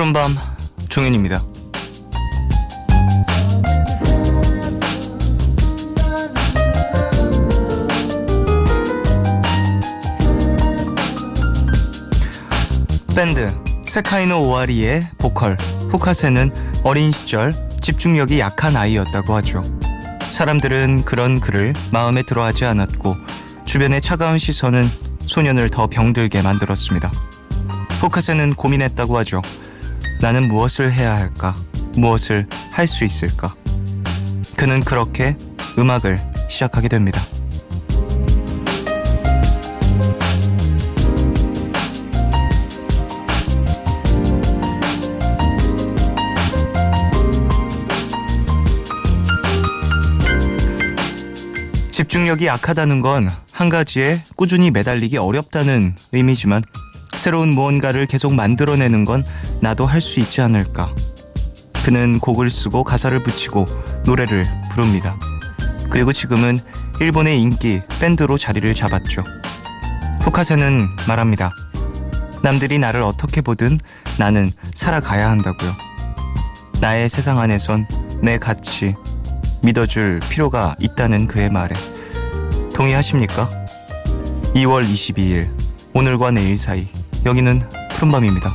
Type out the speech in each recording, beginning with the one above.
푸른밤 종현입니다. 밴드 세카이노 오와리의 보컬 후카세는 어린 시절 집중력이 약한 아이였다고 하죠. 사람들은 그런 그를 마음에 들어하지 않았고 주변의 차가운 시선은 소년을 더 병들게 만들었습니다. 후카세는 고민했다고 하죠. 나는 무엇을 해야 할까? 무엇을 할 수 있을까? 그는 그렇게 음악을 시작하게 됩니다. 집중력이 약하다는 건 한 가지에 꾸준히 매달리기 어렵다는 의미지만 새로운 무언가를 계속 만들어내는 건 나도 할 수 있지 않을까. 그는 곡을 쓰고 가사를 붙이고 노래를 부릅니다. 그리고 지금은 일본의 인기 밴드로 자리를 잡았죠. 후카세는 말합니다. 남들이 나를 어떻게 보든 나는 살아가야 한다고요. 나의 세상 안에선 내 가치 믿어줄 필요가 있다는 그의 말에 동의하십니까? 2월 22일 오늘과 내일 사이 여기는 푸른밤입니다.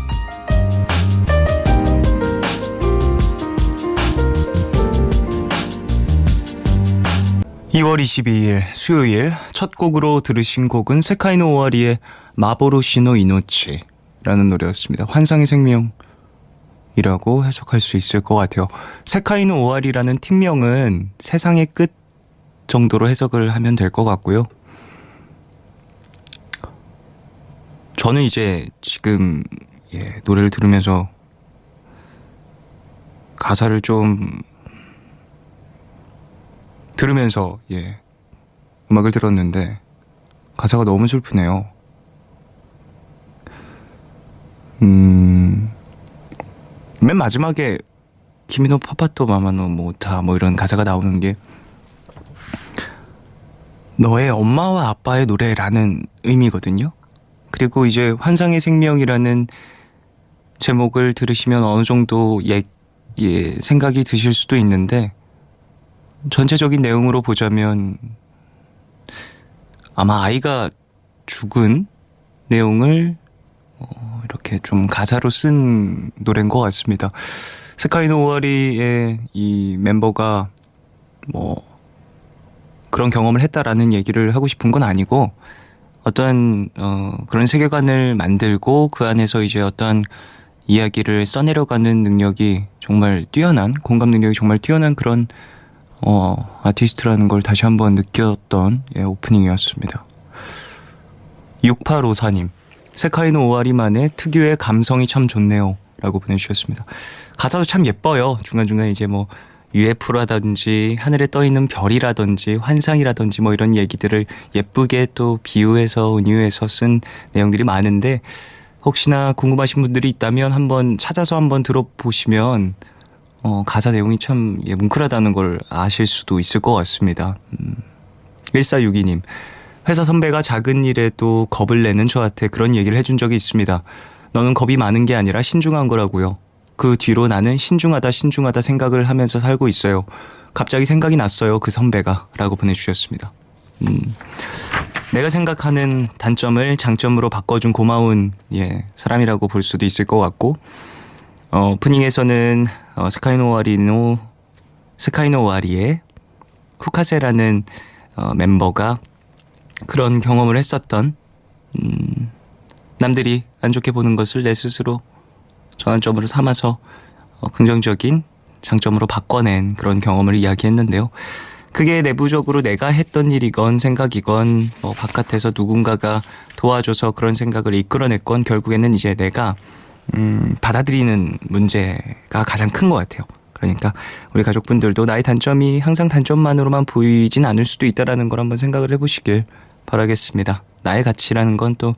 (2월 22일) 수요일 첫 곡으로 들으신 곡은 세카이노 오와리의 마보로시노 이노치라는 노래였습니다. 환상의 생명이라고 해석할 수 있을 것 같아요. 세카이노 오와리라는 팀명은 세상의 끝 정도로 해석을 하면 될 것 같고요. 저는 이제 지금 노래를 들으면서 가사를 좀 들으면서 음악을 들었는데 가사가 너무 슬프네요. 맨 마지막에 키미노 파파토 마마노 모타 이런 가사가 나오는 게 너의 엄마와 아빠의 노래라는 의미거든요. 그리고 이제 환상의 생명이라는 제목을 들으시면 어느 정도 생각이 드실 수도 있는데 전체적인 내용으로 보자면 아마 아이가 죽은 내용을 이렇게 좀 가사로 쓴 노래인 것 같습니다. 세카이노 오와리의 이 멤버가 그런 경험을 했다라는 얘기를 하고 싶은 건 아니고 어떠한 그런 세계관을 만들고 그 안에서 이제 어떠한 이야기를 써내려가는 능력이 정말 뛰어난 공감 능력이 정말 뛰어난 그런 아티스트라는 걸 다시 한번 느꼈던 오프닝이었습니다. 6854님 세카이노 오와리만의 특유의 감성이 참 좋네요 라고 보내주셨습니다. 가사도 참 예뻐요. 중간중간 이제 UFO라든지 하늘에 떠있는 별이라든지 환상이라든지 이런 얘기들을 예쁘게 또 비유해서 은유해서 쓴 내용들이 많은데 혹시나 궁금하신 분들이 있다면 한번 찾아서 한번 들어보시면 가사 내용이 참 뭉클하다는 걸 아실 수도 있을 것 같습니다. 1462님 회사 선배가 작은 일에도 겁을 내는 저한테 그런 얘기를 해준 적이 있습니다. 너는 겁이 많은 게 아니라 신중한 거라고요. 그 뒤로 나는 신중하다 생각을 하면서 살고 있어요. 갑자기 생각이 났어요. 그 선배가 라고 보내주셨습니다. 내가 생각하는 단점을 장점으로 바꿔준 고마운 사람이라고 볼 수도 있을 것 같고 오프닝에서는 세카이노 오와리의 후카세라는 멤버가 그런 경험을 했었던 남들이 안 좋게 보는 것을 내 스스로 전환점으로 삼아서 긍정적인 장점으로 바꿔낸 그런 경험을 이야기했는데요. 그게 내부적으로 내가 했던 일이건 생각이건 바깥에서 누군가가 도와줘서 그런 생각을 이끌어냈건 결국에는 이제 내가 받아들이는 문제가 가장 큰 것 같아요. 그러니까 우리 가족분들도 나의 단점이 항상 단점만으로만 보이진 않을 수도 있다는 걸 한번 생각을 해보시길 바라겠습니다. 나의 가치라는 건 또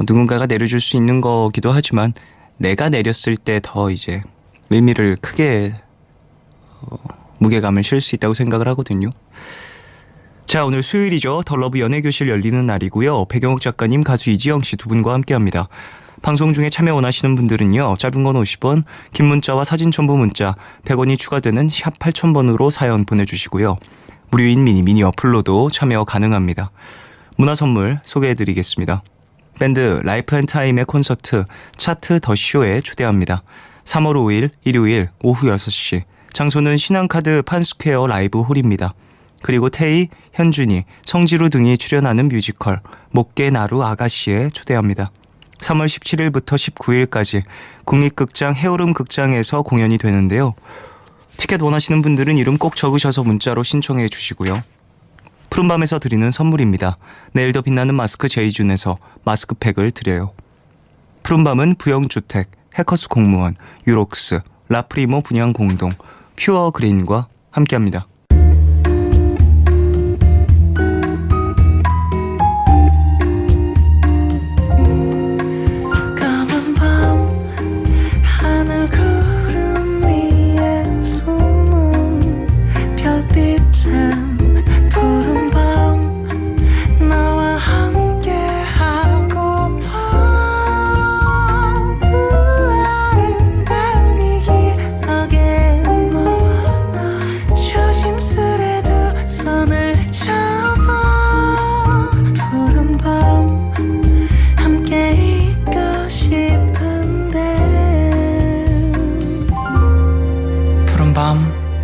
누군가가 내려줄 수 있는 거기도 하지만 내가 내렸을 때 더 이제 의미를 크게 무게감을 실 수 있다고 생각을 하거든요. 자, 오늘 수요일이죠. 더 러브 연애교실 열리는 날이고요. 배경옥 작가님, 가수 이지영 씨 두 분과 함께합니다. 방송 중에 참여 원하시는 분들은요. 짧은 건 50원, 긴 문자와 사진 첨부 문자 100원이 추가되는 샵 8000번으로 사연 보내주시고요. 무료인 미니 어플로도 참여 가능합니다. 문화 선물 소개해드리겠습니다. 밴드 라이프 앤 타임의 콘서트 차트 더 쇼에 초대합니다. 3월 5일 일요일 오후 6시 장소는 신한카드 판스퀘어 라이브 홀입니다. 그리고 태희, 현준이, 성지루 등이 출연하는 뮤지컬 목계 나루 아가씨에 초대합니다. 3월 17일부터 19일까지 국립극장 해오름 극장에서 공연이 되는데요. 티켓 원하시는 분들은 이름 꼭 적으셔서 문자로 신청해 주시고요. 푸른밤에서 드리는 선물입니다. 내일 더 빛나는 마스크 제이준에서 마스크팩을 드려요. 푸른밤은 부영주택, 해커스 공무원, 유록스, 라프리모 분양공동, 퓨어 그린과 함께합니다.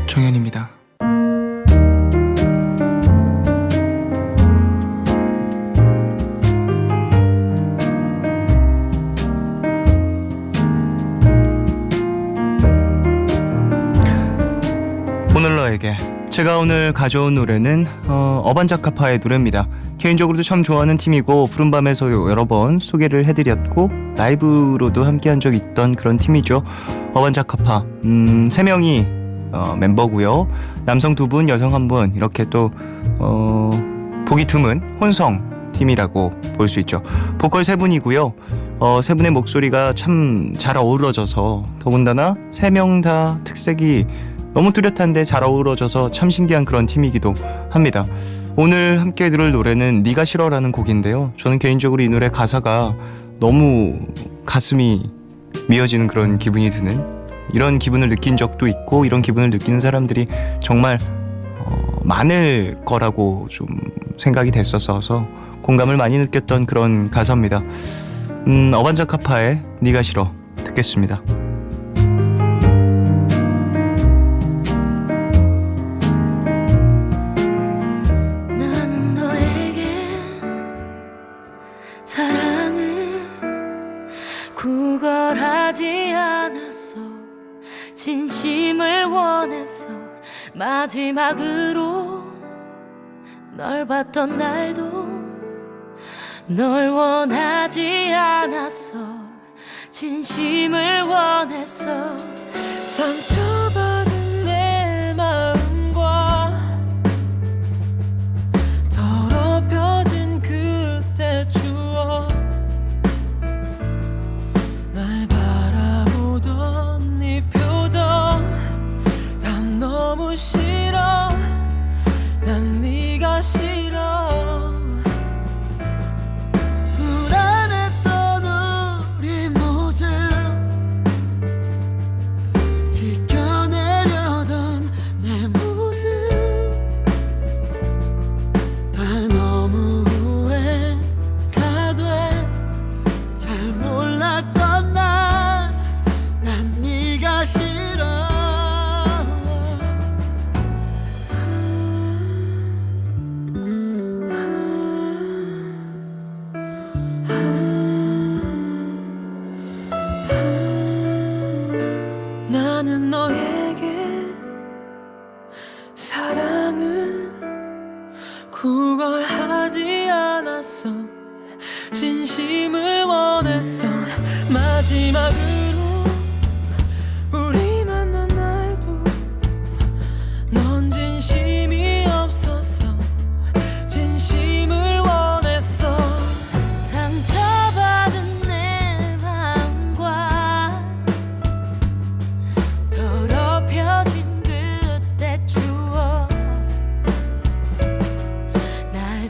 종현입니다. 오늘 너에게 제가 오늘 가져온 노래는 어반자카파의 노래입니다. 개인적으로도 참 좋아하는 팀이고 푸른밤에서 여러 번 소개를 해드렸고 라이브로도 함께한 적이 있던 그런 팀이죠. 어반자카파 3명이 멤버고요. 남성 2분, 여성 1분 이렇게 또 보기 드문 혼성 팀이라고 볼 수 있죠. 보컬 3분이고요. 3분의 목소리가 참 잘 어우러져서 더군다나 3명 다 특색이 너무 뚜렷한데 잘 어우러져서 참 신기한 그런 팀이기도 합니다. 오늘 함께 들을 노래는 네가 싫어라는 곡인데요. 저는 개인적으로 이 노래 가사가 너무 가슴이 미어지는 그런 기분이 드는 이런 기분을 느낀 적도 있고 이런 기분을 느끼는 사람들이 정말 많을 거라고 좀 생각이 됐었어서 공감을 많이 느꼈던 그런 가사입니다. 어반자카파의 네가 싫어 듣겠습니다. 나는 너에게 사랑을 구걸하지 않았어. 진심을 원했어. 마지막으로 널 봤던 날도 널 원하지 않았어. 진심을 원했어. 상처받은 내 마음과 더럽혀진 그때 추억 날 바라보던 네 표정 다 너무 싫어. 난 네가 싫어. 불안했던 우리 모습 지켜내려던 내 모습 다 너무 후회가 돼. 잘 몰랐던 난 네가 싫어. 나는 너에게 사랑을 구걸하지 않았어. 진심을 원했어. 마지막으로 우리 만난 날도 넌 진심이 없었어. 진심을 원했어. 상처받은 내 마음과 더럽혀진 그때 추억 날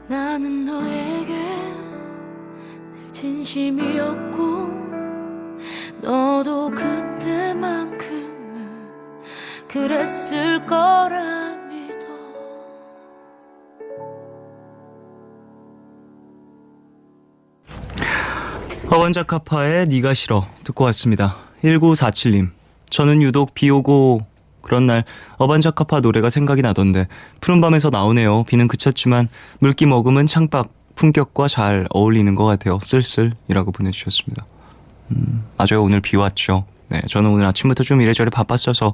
나는 너에게 늘 진심이었고 너도 그때만큼은 그랬을 거라 믿어. 어반자카파의 네가 싫어 듣고 왔습니다. 1947님, 저는 유독 비 오고 그런 날 어반자카파 노래가 생각이 나던데 푸른밤에서 나오네요. 비는 그쳤지만 물기 머금은 창밖 품격과 잘 어울리는 것 같아요. 쓸쓸이라고 보내주셨습니다. 맞아요. 오늘 비 왔죠. 네, 저는 오늘 아침부터 좀 이래저래 바빴어서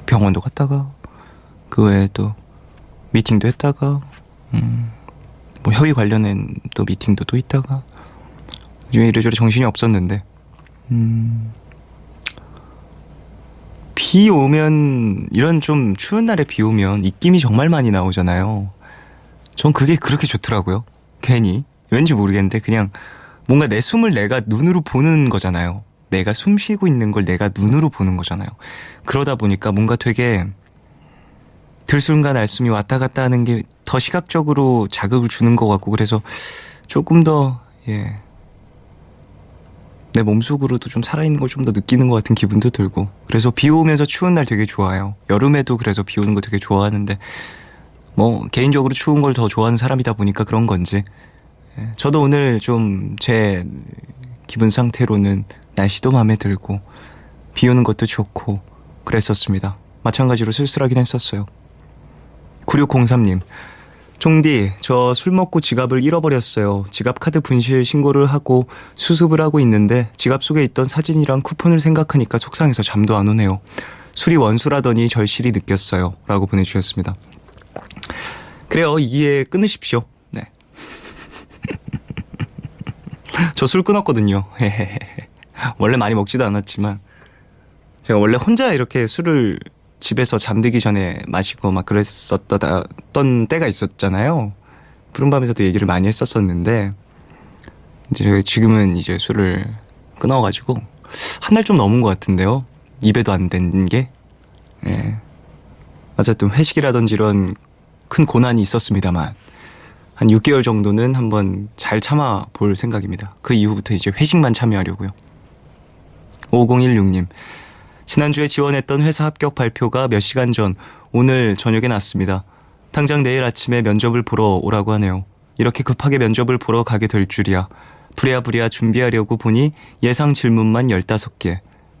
병원도 갔다가 그 외에 또 미팅도 했다가 뭐 협의 관련된 또 미팅도 또 있다가 요즘에 이래저래 정신이 없었는데 비 오면 이런 좀 추운 날에 비 오면 입김이 정말 많이 나오잖아요. 전 그게 그렇게 좋더라고요. 괜히 왠지 모르겠는데 그냥 뭔가 내 숨을 내가 눈으로 보는 거잖아요. 내가 숨 쉬고 있는 걸 내가 눈으로 보는 거잖아요. 그러다 보니까 뭔가 되게 들숨과 날숨이 왔다 갔다 하는 게 더 시각적으로 자극을 주는 것 같고 그래서 조금 더 내 몸속으로도 좀 살아있는 걸 좀 더 느끼는 것 같은 기분도 들고 그래서 비 오면서 추운 날 되게 좋아요. 여름에도 그래서 비 오는 거 되게 좋아하는데 뭐 개인적으로 추운 걸 더 좋아하는 사람이다 보니까 그런 건지 저도 오늘 좀 제 기분 상태로는 날씨도 마음에 들고 비 오는 것도 좋고 그랬었습니다. 마찬가지로 쓸쓸하긴 했었어요. 9603님, 종디, 저 술 먹고 지갑을 잃어버렸어요. 지갑 카드 분실 신고를 하고 수습을 하고 있는데 지갑 속에 있던 사진이랑 쿠폰을 생각하니까 속상해서 잠도 안 오네요. 술이 원수라더니 절실히 느꼈어요. 라고 보내주셨습니다. 그래요. 이해 끊으십시오. 네. 저 술 끊었거든요. 원래 많이 먹지도 않았지만 제가 원래 혼자 이렇게 술을 집에서 잠들기 전에 마시고 막 그랬었던 때가 있었잖아요. 푸른밤에서도 얘기를 많이 했었었는데 이제 지금은 이제 술을 끊어가지고 한 달 좀 넘은 것 같은데요. 입에도 안 댄 게. 어쨌든 회식이라든지 이런 큰 고난이 있었습니다만 한 6개월 정도는 한번 잘 참아 볼 생각입니다. 그 이후부터 이제 회식만 참여하려고요. 5016님, 지난주에 지원했던 회사 합격 발표가 몇 시간 전 오늘 저녁에 났습니다. 당장 내일 아침에 면접을 보러 오라고 하네요. 이렇게 급하게 면접을 보러 가게 될 줄이야. 부랴부랴 준비하려고 보니 예상 질문만 15개.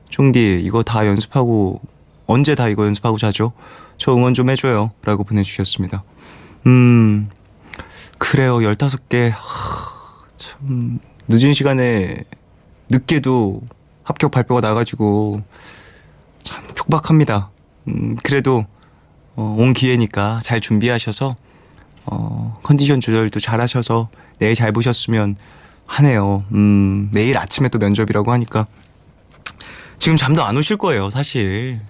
종디, 이거 다 연습하고 언제 다 이거 연습하고 자죠? 저 응원 좀 해줘요. 라고 보내주셨습니다. 그래요. 15개. 참 늦은 시간에 늦게도 합격 발표가 나가지고 참 촉박합니다. 그래도 온 기회니까 잘 준비하셔서 컨디션 조절도 잘 하셔서 내일 잘 보셨으면 하네요. 내일 아침에 또 면접이라고 하니까 지금 잠도 안 오실 거예요, 사실.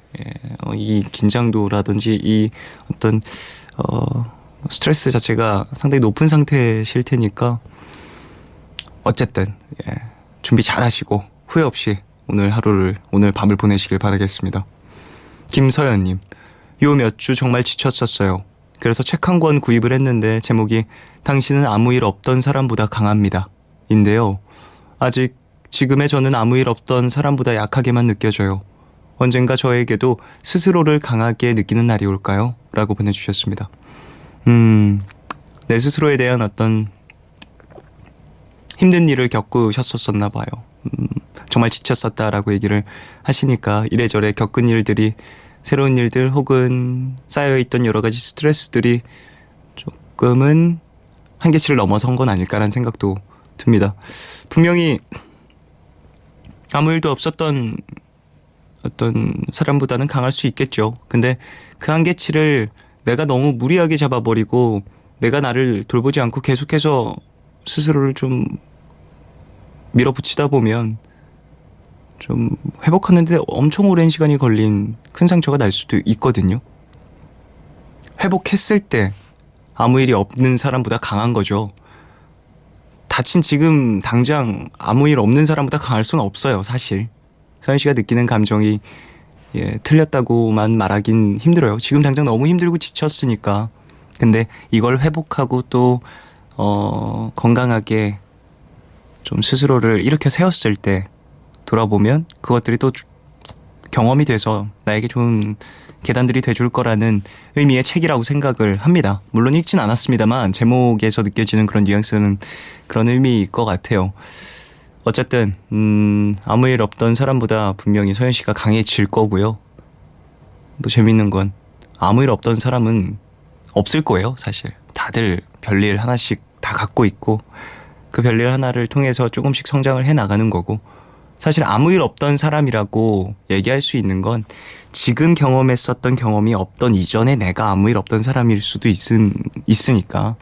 이 긴장도라든지 이 어떤 스트레스 자체가 상당히 높은 상태실 테니까 어쨌든 준비 잘 하시고 후회 없이 오늘 밤을 보내시길 바라겠습니다. 김서연님, 요 몇 주 정말 지쳤었어요. 그래서 책 한 권 구입을 했는데 제목이 당신은 아무 일 없던 사람보다 강합니다 인데요. 아직 지금의 저는 아무 일 없던 사람보다 약하게만 느껴져요. 언젠가 저에게도 스스로를 강하게 느끼는 날이 올까요? 라고 보내주셨습니다. 내 스스로에 대한 어떤 힘든 일을 겪으셨었나 봐요. 정말 지쳤었다라고 얘기를 하시니까 이래저래 겪은 일들이 새로운 일들 혹은 쌓여있던 여러 가지 스트레스들이 조금은 한계치를 넘어선 건 아닐까라는 생각도 듭니다. 분명히 아무 일도 없었던 어떤 사람보다는 강할 수 있겠죠. 근데 그 한계치를 내가 너무 무리하게 잡아버리고 내가 나를 돌보지 않고 계속해서 스스로를 좀 밀어붙이다 보면 좀 회복하는데 엄청 오랜 시간이 걸린 큰 상처가 날 수도 있거든요. 회복했을 때 아무 일이 없는 사람보다 강한 거죠. 다친 지금 당장 아무 일 없는 사람보다 강할 수는 없어요, 사실. 서현 씨가 느끼는 감정이 틀렸다고만 말하긴 힘들어요. 지금 당장 너무 힘들고 지쳤으니까. 근데 이걸 회복하고 또 건강하게 좀 스스로를 일으켜 세웠을 때 돌아보면 그것들이 또 경험이 돼서 나에게 좋은 계단들이 돼줄 거라는 의미의 책이라고 생각을 합니다. 물론 읽진 않았습니다만 제목에서 느껴지는 그런 뉘앙스는 그런 의미일 것 같아요. 어쨌든 아무 일 없던 사람보다 분명히 서현 씨가 강해질 거고요. 또 재밌는 건 아무 일 없던 사람은 없을 거예요. 사실 다들 별일 하나씩 다 갖고 있고 그 별일 하나를 통해서 조금씩 성장을 해 나가는 거고, 사실 아무 일 없던 사람이라고 얘기할 수 있는 건 지금 경험했었던 경험이 없던 이전에 내가 아무 일 없던 사람일 수도 있으니까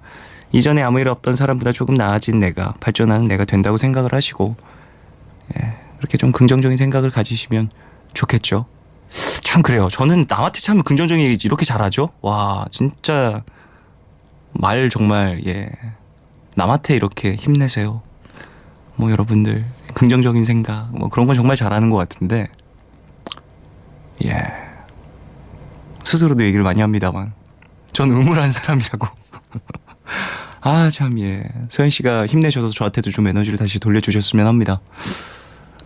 이전에 아무 일 없던 사람보다 조금 나아진 내가, 발전하는 내가 된다고 생각을 하시고, 그렇게 좀 긍정적인 생각을 가지시면 좋겠죠. 참 그래요. 저는 남한테 참 긍정적인 얘기 이렇게 잘하죠. 와 진짜 말 정말 남한테 이렇게 힘내세요. 뭐 여러분들 긍정적인 생각 뭐 그런 건 정말 잘하는 것 같은데 스스로도 얘기를 많이 합니다만 전 우물한 사람이라고. 아 참 소연 씨가 힘내셔서 저한테도 좀 에너지를 다시 돌려주셨으면 합니다.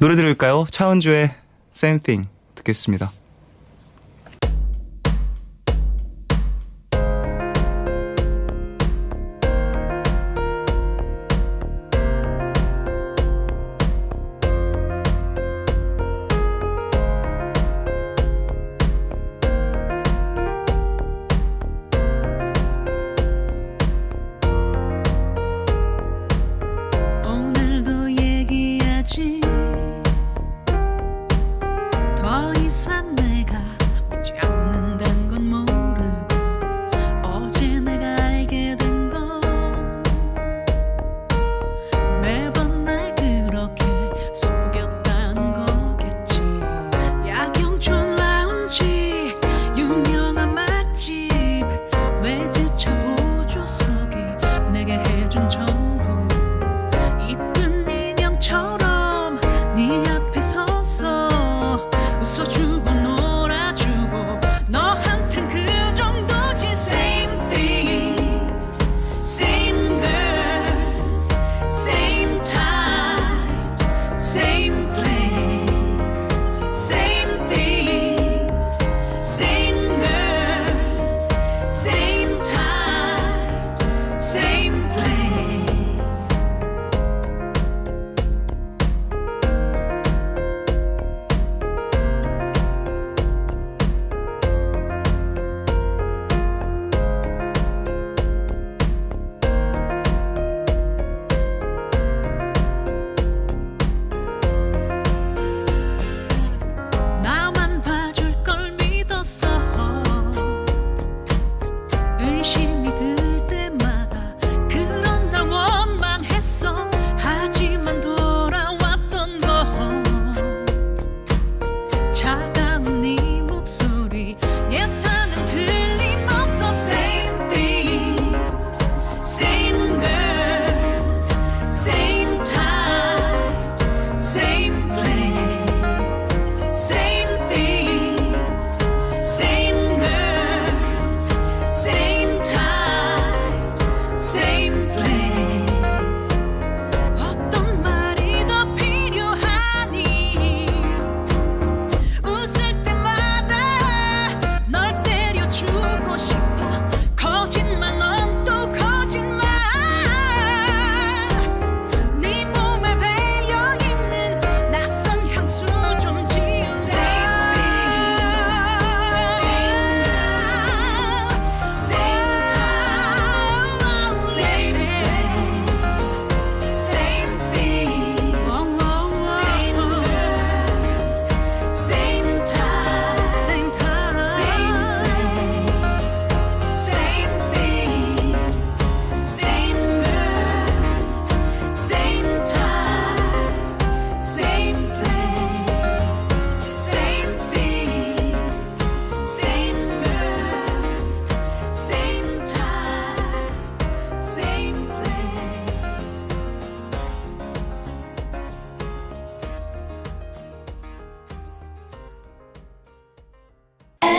노래 들을까요? 차은주의 Same Thing 듣겠습니다. 오늘도 얘기하지 더 이상 내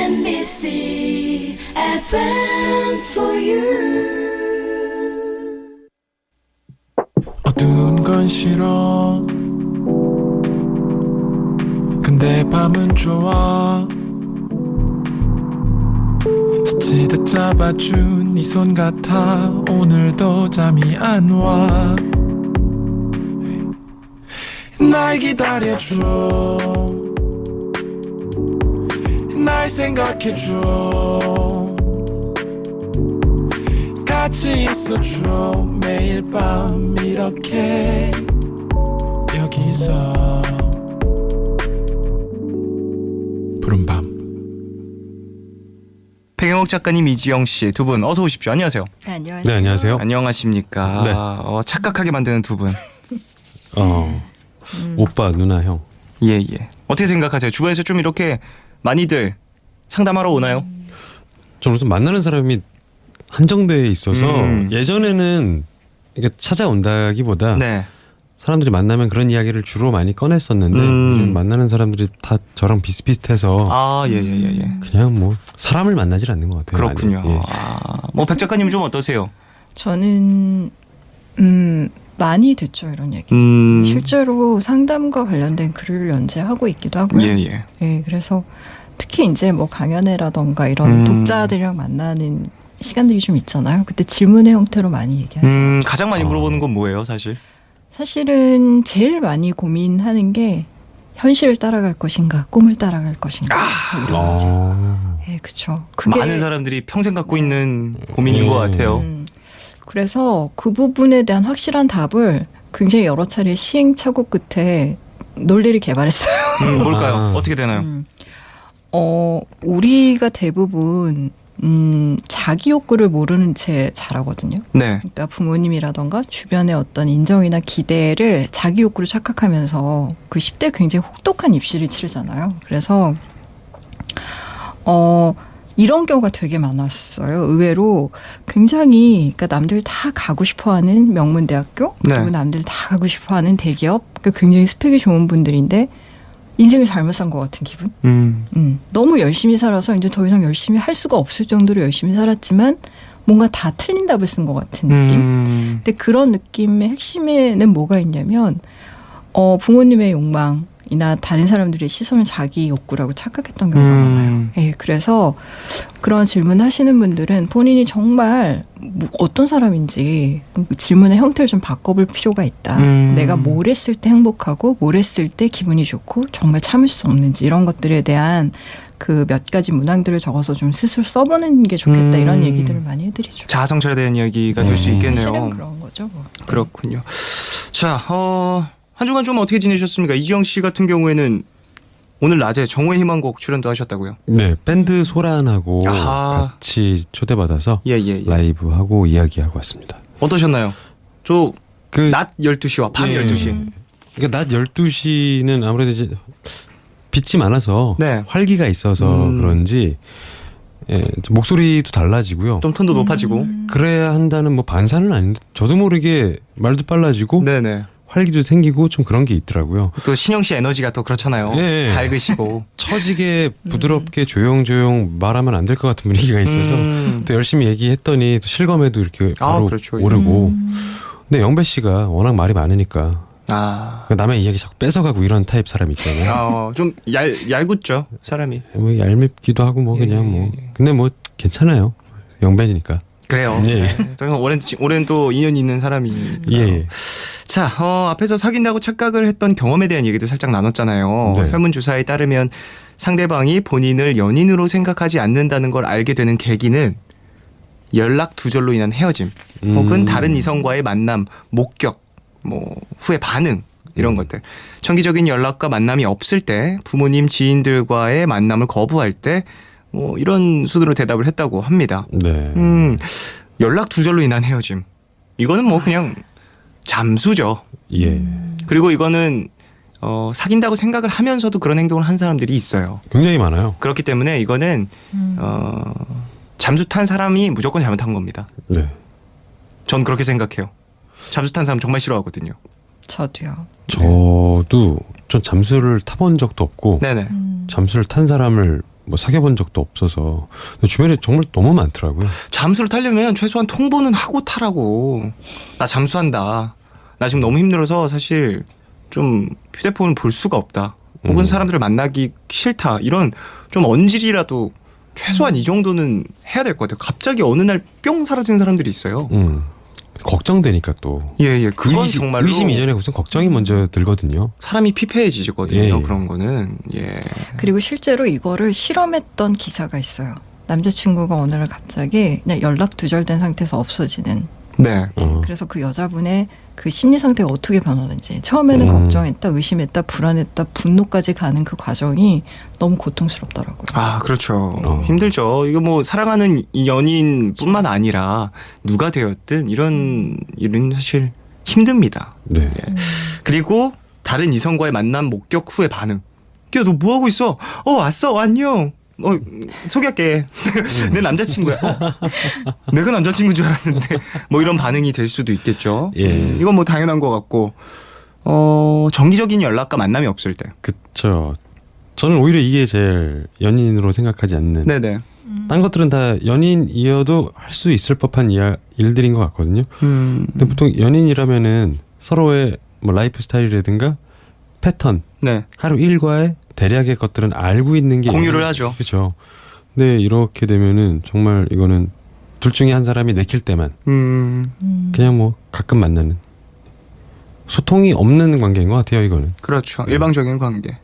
MBC FM for you. 어두운 건 싫어 근데 밤은 좋아 스치듯 잡아준 네 손 같아 오늘도 잠이 안 와 날 기다려줘 날 생각해줘 같이 있어줘 매일 밤 이렇게 여기서 푸른밤 백영옥 작가님, 이지영 씨 두 분 어서 오십시오. 안녕하세요. 네, 안녕하세요. 네, 안녕하세요. 안녕하십니까. 네. 착각하게 만드는 두 분. 오빠, 누나, 형. 예. 어떻게 생각하세요? 주변에서 좀 이렇게 많이들 상담하러 오나요? 좀 우선 만나는 사람이 한정되어 있어서 예전에는 이게 찾아온다기보다 네. 사람들이 만나면 그런 이야기를 주로 많이 꺼냈었는데 요즘 만나는 사람들이 다 저랑 비슷비슷해서 예. 그냥 뭐 사람을 만나질 않는 것 같아요. 그렇군요. 많이. 예. 백 작가님 좀 어떠세요? 저는 많이 듣죠, 이런 얘기. 실제로 상담과 관련된 글을 연재하고 있기도 하고요. 예. 예, 그래서 특히 이제 뭐 강연회라던가 이런 독자들이랑 만나는 시간들이 좀 있잖아요. 그때 질문의 형태로 많이 얘기하세요. 가장 많이 물어보는 건 뭐예요, 사실? 사실은 제일 많이 고민하는 게 현실을 따라갈 것인가, 꿈을 따라갈 것인가. 이런 거죠. 예, 그렇죠. 많은 사람들이 평생 갖고 있는 고민인 것 같아요. 그래서 그 부분에 대한 확실한 답을 굉장히 여러 차례 시행착오 끝에 논리를 개발했어요. 뭘까요? 어떻게 되나요? 우리가 대부분 자기 욕구를 모르는 채 자라거든요. 네. 그러니까 부모님이라던가 주변의 어떤 인정이나 기대를 자기 욕구로 착각하면서 그 10대 굉장히 혹독한 입시를 치르잖아요. 그래서 이런 경우가 되게 많았어요. 의외로 굉장히 그러니까 남들 다 가고 싶어하는 명문대학교 그리고 네. 남들 다 가고 싶어하는 대기업 그러니까 굉장히 스펙이 좋은 분들인데 인생을 잘못 산 것 같은 기분. 너무 열심히 살아서 이제 더 이상 열심히 할 수가 없을 정도로 열심히 살았지만 뭔가 다 틀린 답을 쓴 것 같은 느낌. 근데 그런 느낌의 핵심에는 뭐가 있냐면 부모님의 욕망이나 다른 사람들의 시선을 자기 욕구라고 착각했던 경우가 많아요. 예, 그래서 그런 질문하시는 분들은 본인이 정말 어떤 사람인지 질문의 형태를 좀 바꿔볼 필요가 있다. 내가 뭘 했을 때 행복하고 뭘 했을 때 기분이 좋고 정말 참을 수 없는지 이런 것들에 대한 그 몇 가지 문항들을 적어서 좀 스스로 써보는 게 좋겠다 이런 얘기들을 많이 해드리죠. 자아성찰에 대한 이야기가 될 수 있겠네요. 실은 그런 거죠. 뭐. 네. 그렇군요. 자, 한 주간 좀 어떻게 지내셨습니까? 이지영 씨 같은 경우에는 오늘 낮에 정오의 희망곡 출연도 하셨다고요? 네, 밴드 소란하고 아하. 같이 초대받아서 예. 라이브하고 이야기하고 왔습니다. 어떠셨나요? 저 그 낮 12시와 밤 12시. 그러니까 낮 12시는 아무래도 이제 빛이 많아서 네. 활기가 있어서 그런지 목소리도 달라지고요. 좀 톤도 높아지고. 그래야 한다는 뭐 반사는 아닌데 저도 모르게 말도 빨라지고 네네. 활기도 생기고 좀 그런 게 있더라고요. 또 신영 씨 에너지가 또 그렇잖아요. 네. 밝으시고. 처지게 부드럽게 조용조용 말하면 안 될 것 같은 분위기가 있어서 또 열심히 얘기했더니 또 실검에도 이렇게 바로 그렇죠. 오르고. 근데 영배 씨가 워낙 말이 많으니까 남의 이야기 자꾸 뺏어가고 이런 타입 사람 있잖아요. 좀 얄궂죠 사람이. 뭐 얄밉기도 하고 뭐 그냥 뭐 근데 뭐 괜찮아요. 영배니까. 그래요. 예. 오랜 또 인연이 있는 사람이. 예. 자, 앞에서 사귄다고 착각을 했던 경험에 대한 얘기도 살짝 나눴잖아요. 네. 설문조사에 따르면 상대방이 본인을 연인으로 생각하지 않는다는 걸 알게 되는 계기는 연락 두절로 인한 헤어짐 혹은 다른 이성과의 만남, 목격, 뭐 후의 반응 이런 것들. 정기적인 연락과 만남이 없을 때 부모님, 지인들과의 만남을 거부할 때 뭐 이런 수준으로 대답을 했다고 합니다. 네. 연락 두절로 인한 헤어짐. 이거는 뭐 그냥 잠수죠. 예. 그리고 이거는 사귄다고 생각을 하면서도 그런 행동을 한 사람들이 있어요. 굉장히 많아요. 그렇기 때문에 이거는 잠수 탄 사람이 무조건 잘못한 겁니다. 네. 전 그렇게 생각해요. 잠수 탄 사람 정말 싫어하거든요. 저도요. 저도 좀 잠수를 타본 적도 없고 네네. 잠수를 탄 사람을 뭐 사귀어본 적도 없어서 주변에 정말 너무 많더라고요. 잠수를 타려면 최소한 통보는 하고 타라고. 나 잠수한다. 나 지금 너무 힘들어서 사실 좀 휴대폰을 볼 수가 없다. 혹은 사람들을 만나기 싫다. 이런 좀 언질이라도 최소한 이 정도는 해야 될 것 같아요. 갑자기 어느 날 뿅 사라진 사람들이 있어요. 걱정되니까 또. 예. 그건 정말로 의심 이전에 우선 걱정이 먼저 들거든요. 사람이 피폐해지거든요. 예. 그런 거는. 예. 그리고 실제로 이거를 실험했던 기사가 있어요. 남자친구가 어느 날 갑자기 그냥 연락 두절된 상태에서 없어지는. 네. 그래서 그 여자분의 그 심리 상태가 어떻게 변하는지 처음에는 걱정했다, 의심했다, 불안했다, 분노까지 가는 그 과정이 너무 고통스럽더라고요. 아, 그렇죠. 힘들죠. 이거 뭐 사랑하는 이 연인뿐만 아니라 누가 되었든 이런 일은 사실 힘듭니다. 네. 예. 그리고 다른 이성과의 만남 목격 후의 반응. 야, 너 뭐 하고 있어? 왔어. 안녕. 소개할게. 내 남자친구야. 내가 남자친구인 줄 알았는데 뭐 이런 반응이 될 수도 있겠죠. 예. 이건 뭐 당연한 것 같고 정기적인 연락과 만남이 없을 때. 그쵸. 저는 오히려 이게 제일 연인으로 생각하지 않는. 네네. 딴 것들은 다 연인이어도 할 수 있을 법한 일들인 것 같거든요. 근데 보통 연인이라면은 서로의 뭐 라이프 스타일이라든가 패턴, 네. 하루 일과의 대략의 것들은 알고 있는 게 공유를 하죠. 그렇죠. 근데 이렇게 되면은 정말 이거는 둘 중에 한 사람이 내킬 때만 그냥 뭐 가끔 만나는 소통이 없는 관계인 것 같아요. 이거는. 그렇죠. 일방적인 관계.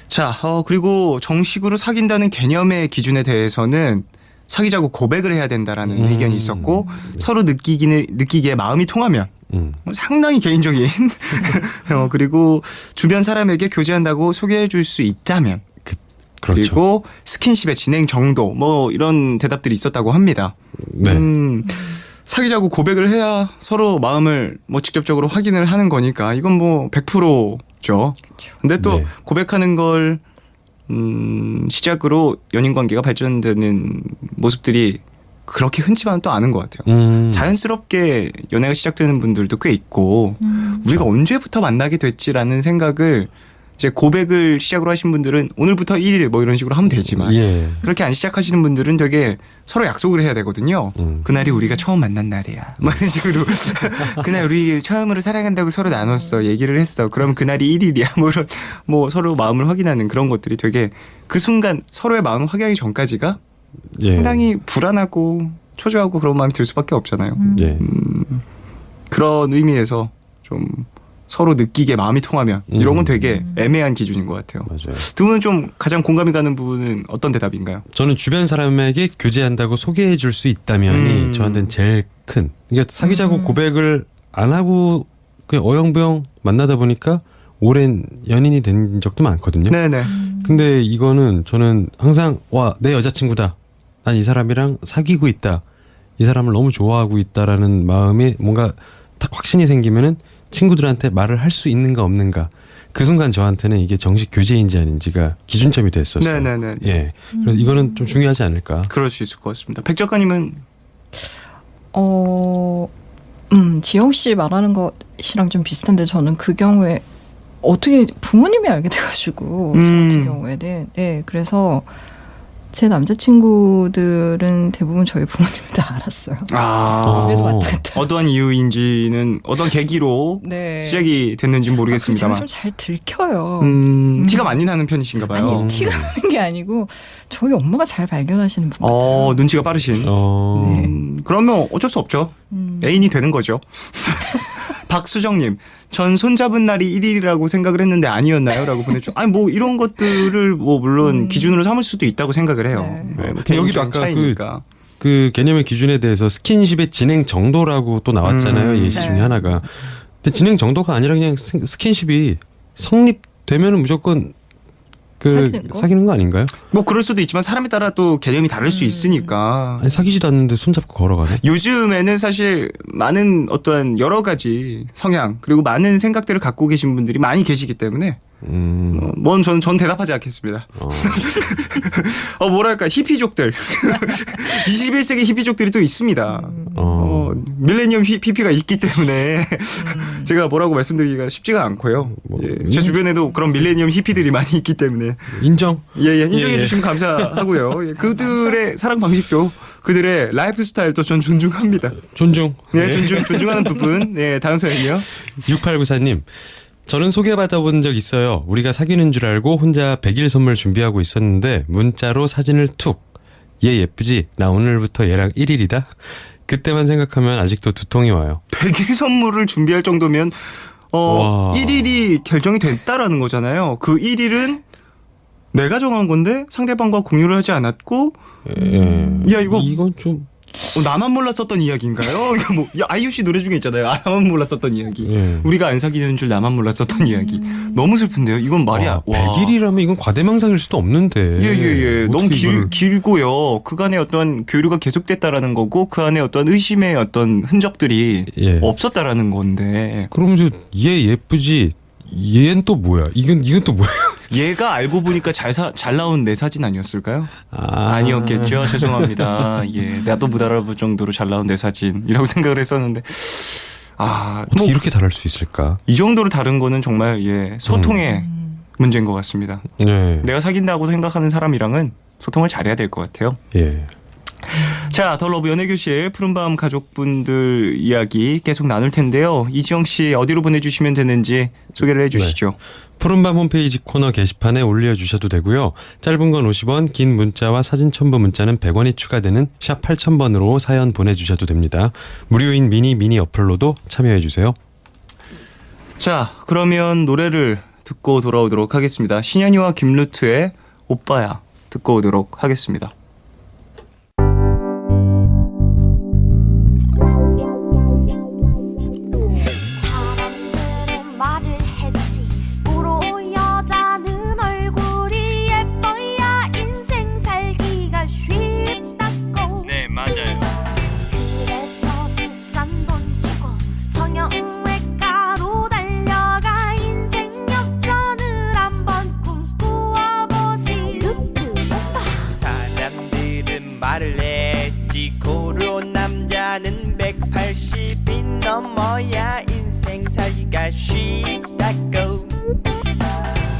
자, 그리고 정식으로 사귄다는 개념의 기준에 대해서는 사귀자고 고백을 해야 된다라는 의견이 있었고 서로 느끼기에 마음이 통하면 상당히 개인적인 그리고 주변 사람에게 교제한다고 소개해 줄 수 있다면 그렇죠. 그리고 스킨십의 진행 정도 뭐 이런 대답들이 있었다고 합니다. 네. 사귀자고 고백을 해야 서로 마음을 뭐 직접적으로 확인을 하는 거니까 이건 뭐 100%죠. 근데 또 네. 고백하는 걸 시작으로 연인 관계가 발전되는 모습들이 그렇게 흔치만은 또 않은 것 같아요. 자연스럽게 연애가 시작되는 분들도 꽤 있고 우리가 언제부터 만나게 됐지라는 생각을 이제 고백을 시작으로 하신 분들은 오늘부터 1일 뭐 이런 식으로 하면 되지만 예. 그렇게 안 시작하시는 분들은 되게 서로 약속을 해야 되거든요. 그날이 우리가 처음 만난 날이야. 뭐 이런 식으로 그날 우리 처음으로 사랑한다고 서로 나눴어. 얘기를 했어. 그럼 그날이 1일이야. 뭐 이런 뭐 서로 마음을 확인하는 그런 것들이 되게 그 순간 서로의 마음을 확인하기 전까지가 예. 상당히 불안하고 초조하고 그런 마음이 들 수밖에 없잖아요. 예. 그런 의미에서 좀 서로 느끼게 마음이 통하면 이런 건 되게 애매한 기준인 것 같아요. 맞아요. 두 분은 좀 가장 공감이 가는 부분은 어떤 대답인가요? 저는 주변 사람에게 교제한다고 소개해 줄 수 있다면이 저한테는 제일 큰. 그러니까 사귀자고 고백을 안 하고 그냥 어영부영 만나다 보니까 오랜 연인이 된 적도 많거든요. 네네. 근데 이거는 저는 항상 와, 내 여자친구다. 난 이 사람이랑 사귀고 있다. 이 사람을 너무 좋아하고 있다라는 마음에 뭔가 딱 확신이 생기면은 친구들한테 말을 할 수 있는가 없는가. 그 순간 저한테는 이게 정식 교제인지 아닌지가 기준점이 됐었어요. 네네네. 예. 그래서 이거는 좀 중요하지 않을까. 그럴 수 있을 것 같습니다. 백 작가님은 지영 씨 말하는 것이랑 좀 비슷한데 저는 그 경우에 어떻게 부모님이 알게 돼가지고 저 같은 경우에는 그래서 제 남자친구들은 대부분 저희 부모님이 다 알았어요. 집에도 왔다 갔다. 어떠한 이유인지는 어떤 계기로 네. 시작이 됐는지 모르겠습니다만 제가 좀 잘 들켜요. 티가 많이 나는 편이신가 봐요. 아니 티가 나는 게 아니고 저희 엄마가 잘 발견하시는 분 같아요. 눈치가 빠르신. 네. 그러면 어쩔 수 없죠. 애인이 되는 거죠. 박수정님, 전 손잡은 날이 1일이라고 생각을 했는데 아니었나요? 라고 보내줘. 아니 뭐 이런 것들을 뭐 물론 기준으로 삼을 수도 있다고 생각을 해요. 네. 뭐 근데 여기도 개인적인 아까 차이니까. 그 개념의 기준에 대해서 스킨십의 진행 정도라고 또 나왔잖아요. 예시 중에 네. 하나가. 근데 진행 정도가 아니라 그냥 스킨십이 성립되면은 무조건 사귀는 거 아닌가요? 뭐 그럴 수도 있지만 사람에 따라 또 개념이 다를 수 있으니까. 아니, 사귀지도 않는데 손잡고 걸어가네. 요즘에는 사실 많은 어떠한 여러 가지 성향 그리고 많은 생각들을 갖고 계신 분들이 많이 계시기 때문에 뭔 전 대답하지 않겠습니다. 뭐랄까 히피족들 21세기 히피족들이 또 있습니다. 밀레니엄 PP가 있기 때문에 제가 뭐라고 말씀드리기가 쉽지가 않고요. 예, 제 주변에도 그런 밀레니엄 히피들이 많이 있기 때문에 인정. 예, 인정해 주시면 감사하고요. 예, 그들의 사랑 방식도 그들의 라이프 스타일도 전 존중합니다. 존중. 네, 존중하는 부분. 네, 다음 사연이요. 6894님. 저는 소개받아본 적 있어요. 우리가 사귀는 줄 알고 혼자 100일 선물 준비하고 있었는데 문자로 사진을 툭. 얘 예쁘지? 나 오늘부터 얘랑 1일이다. 그때만 생각하면 아직도 두통이 와요. 100일 선물을 준비할 정도면 와. 1일이 결정이 됐다라는 거잖아요. 그 1일은 내가 정한 건데 상대방과 공유를 하지 않았고 야 이건 좀 나만 몰랐었던 이야기인가요? 이거 뭐 아이유 씨 노래 중에 있잖아요. 나만 몰랐었던 이야기. 예. 우리가 안 사귀는 줄 나만 몰랐었던 이야기. 너무 슬픈데요. 이건 말이 와. 100일이라면 이건 과대망상일 수도 없는데. 예. 너무 어떻게 이걸- 길고요. 그간의 어떤 교류가 계속됐다라는 거고 그 안에 어떤 의심의 어떤 흔적들이 예. 없었다라는 건데 그럼 이제 얘 예쁘지? 얘는 또 뭐야? 이건 또 뭐야? 얘가 알고 보니까 잘 나온 내 사진 아니었을까요? 아니었겠죠. 죄송합니다. 예, 나도 못 알아볼 정도로 잘 나온 내 사진이라고 생각을 했었는데 어떻게 뭐 이렇게 다를 수 있을까? 이 정도로 다른 거는 정말 소통의 문제인 것 같습니다. 네. 내가 사귄다고 생각하는 사람이랑은 소통을 잘해야 될 것 같아요. 예. 자, 더 러브 연애교실 푸른밤 가족분들 이야기 계속 나눌 텐데요. 이지영 씨 어디로 보내주시면 되는지 소개를 해주시죠. 푸른밤 홈페이지 코너 게시판에 올려주셔도 되고요. 짧은 건 50원, 긴 문자와 사진 첨부 문자는 100원이 추가되는 샵 8000번으로 사연 보내주셔도 됩니다. 무료인 미니 어플로도 참여해주세요. 자, 그러면 노래를 듣고 돌아오도록 하겠습니다. 신현이와 김루트의 오빠야 듣고 오도록 하겠습니다. 사람들은 말을 했지 우로 여자는 얼굴이 예뻐야 인생 살기가 쉽다고. 네, 맞아요. 그래서 비싼 돈 주고 성형외과로 달려가 인생 역전을 한번 꿈꾸어보지. 사람들은 말을 했지 고로 남자는 180이 넘어야 인생 살기가 쉽다고.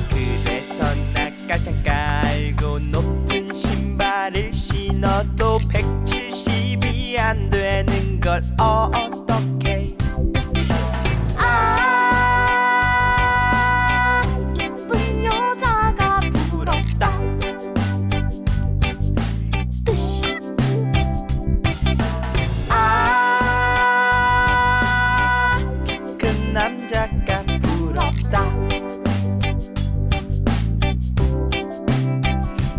그래서 나 가장 깔고 높은 신발을 신어도 170이 안 되는 걸 어떡해. 예쁜 여자가 부럽다. 뜨시. 그 남자가 부럽다.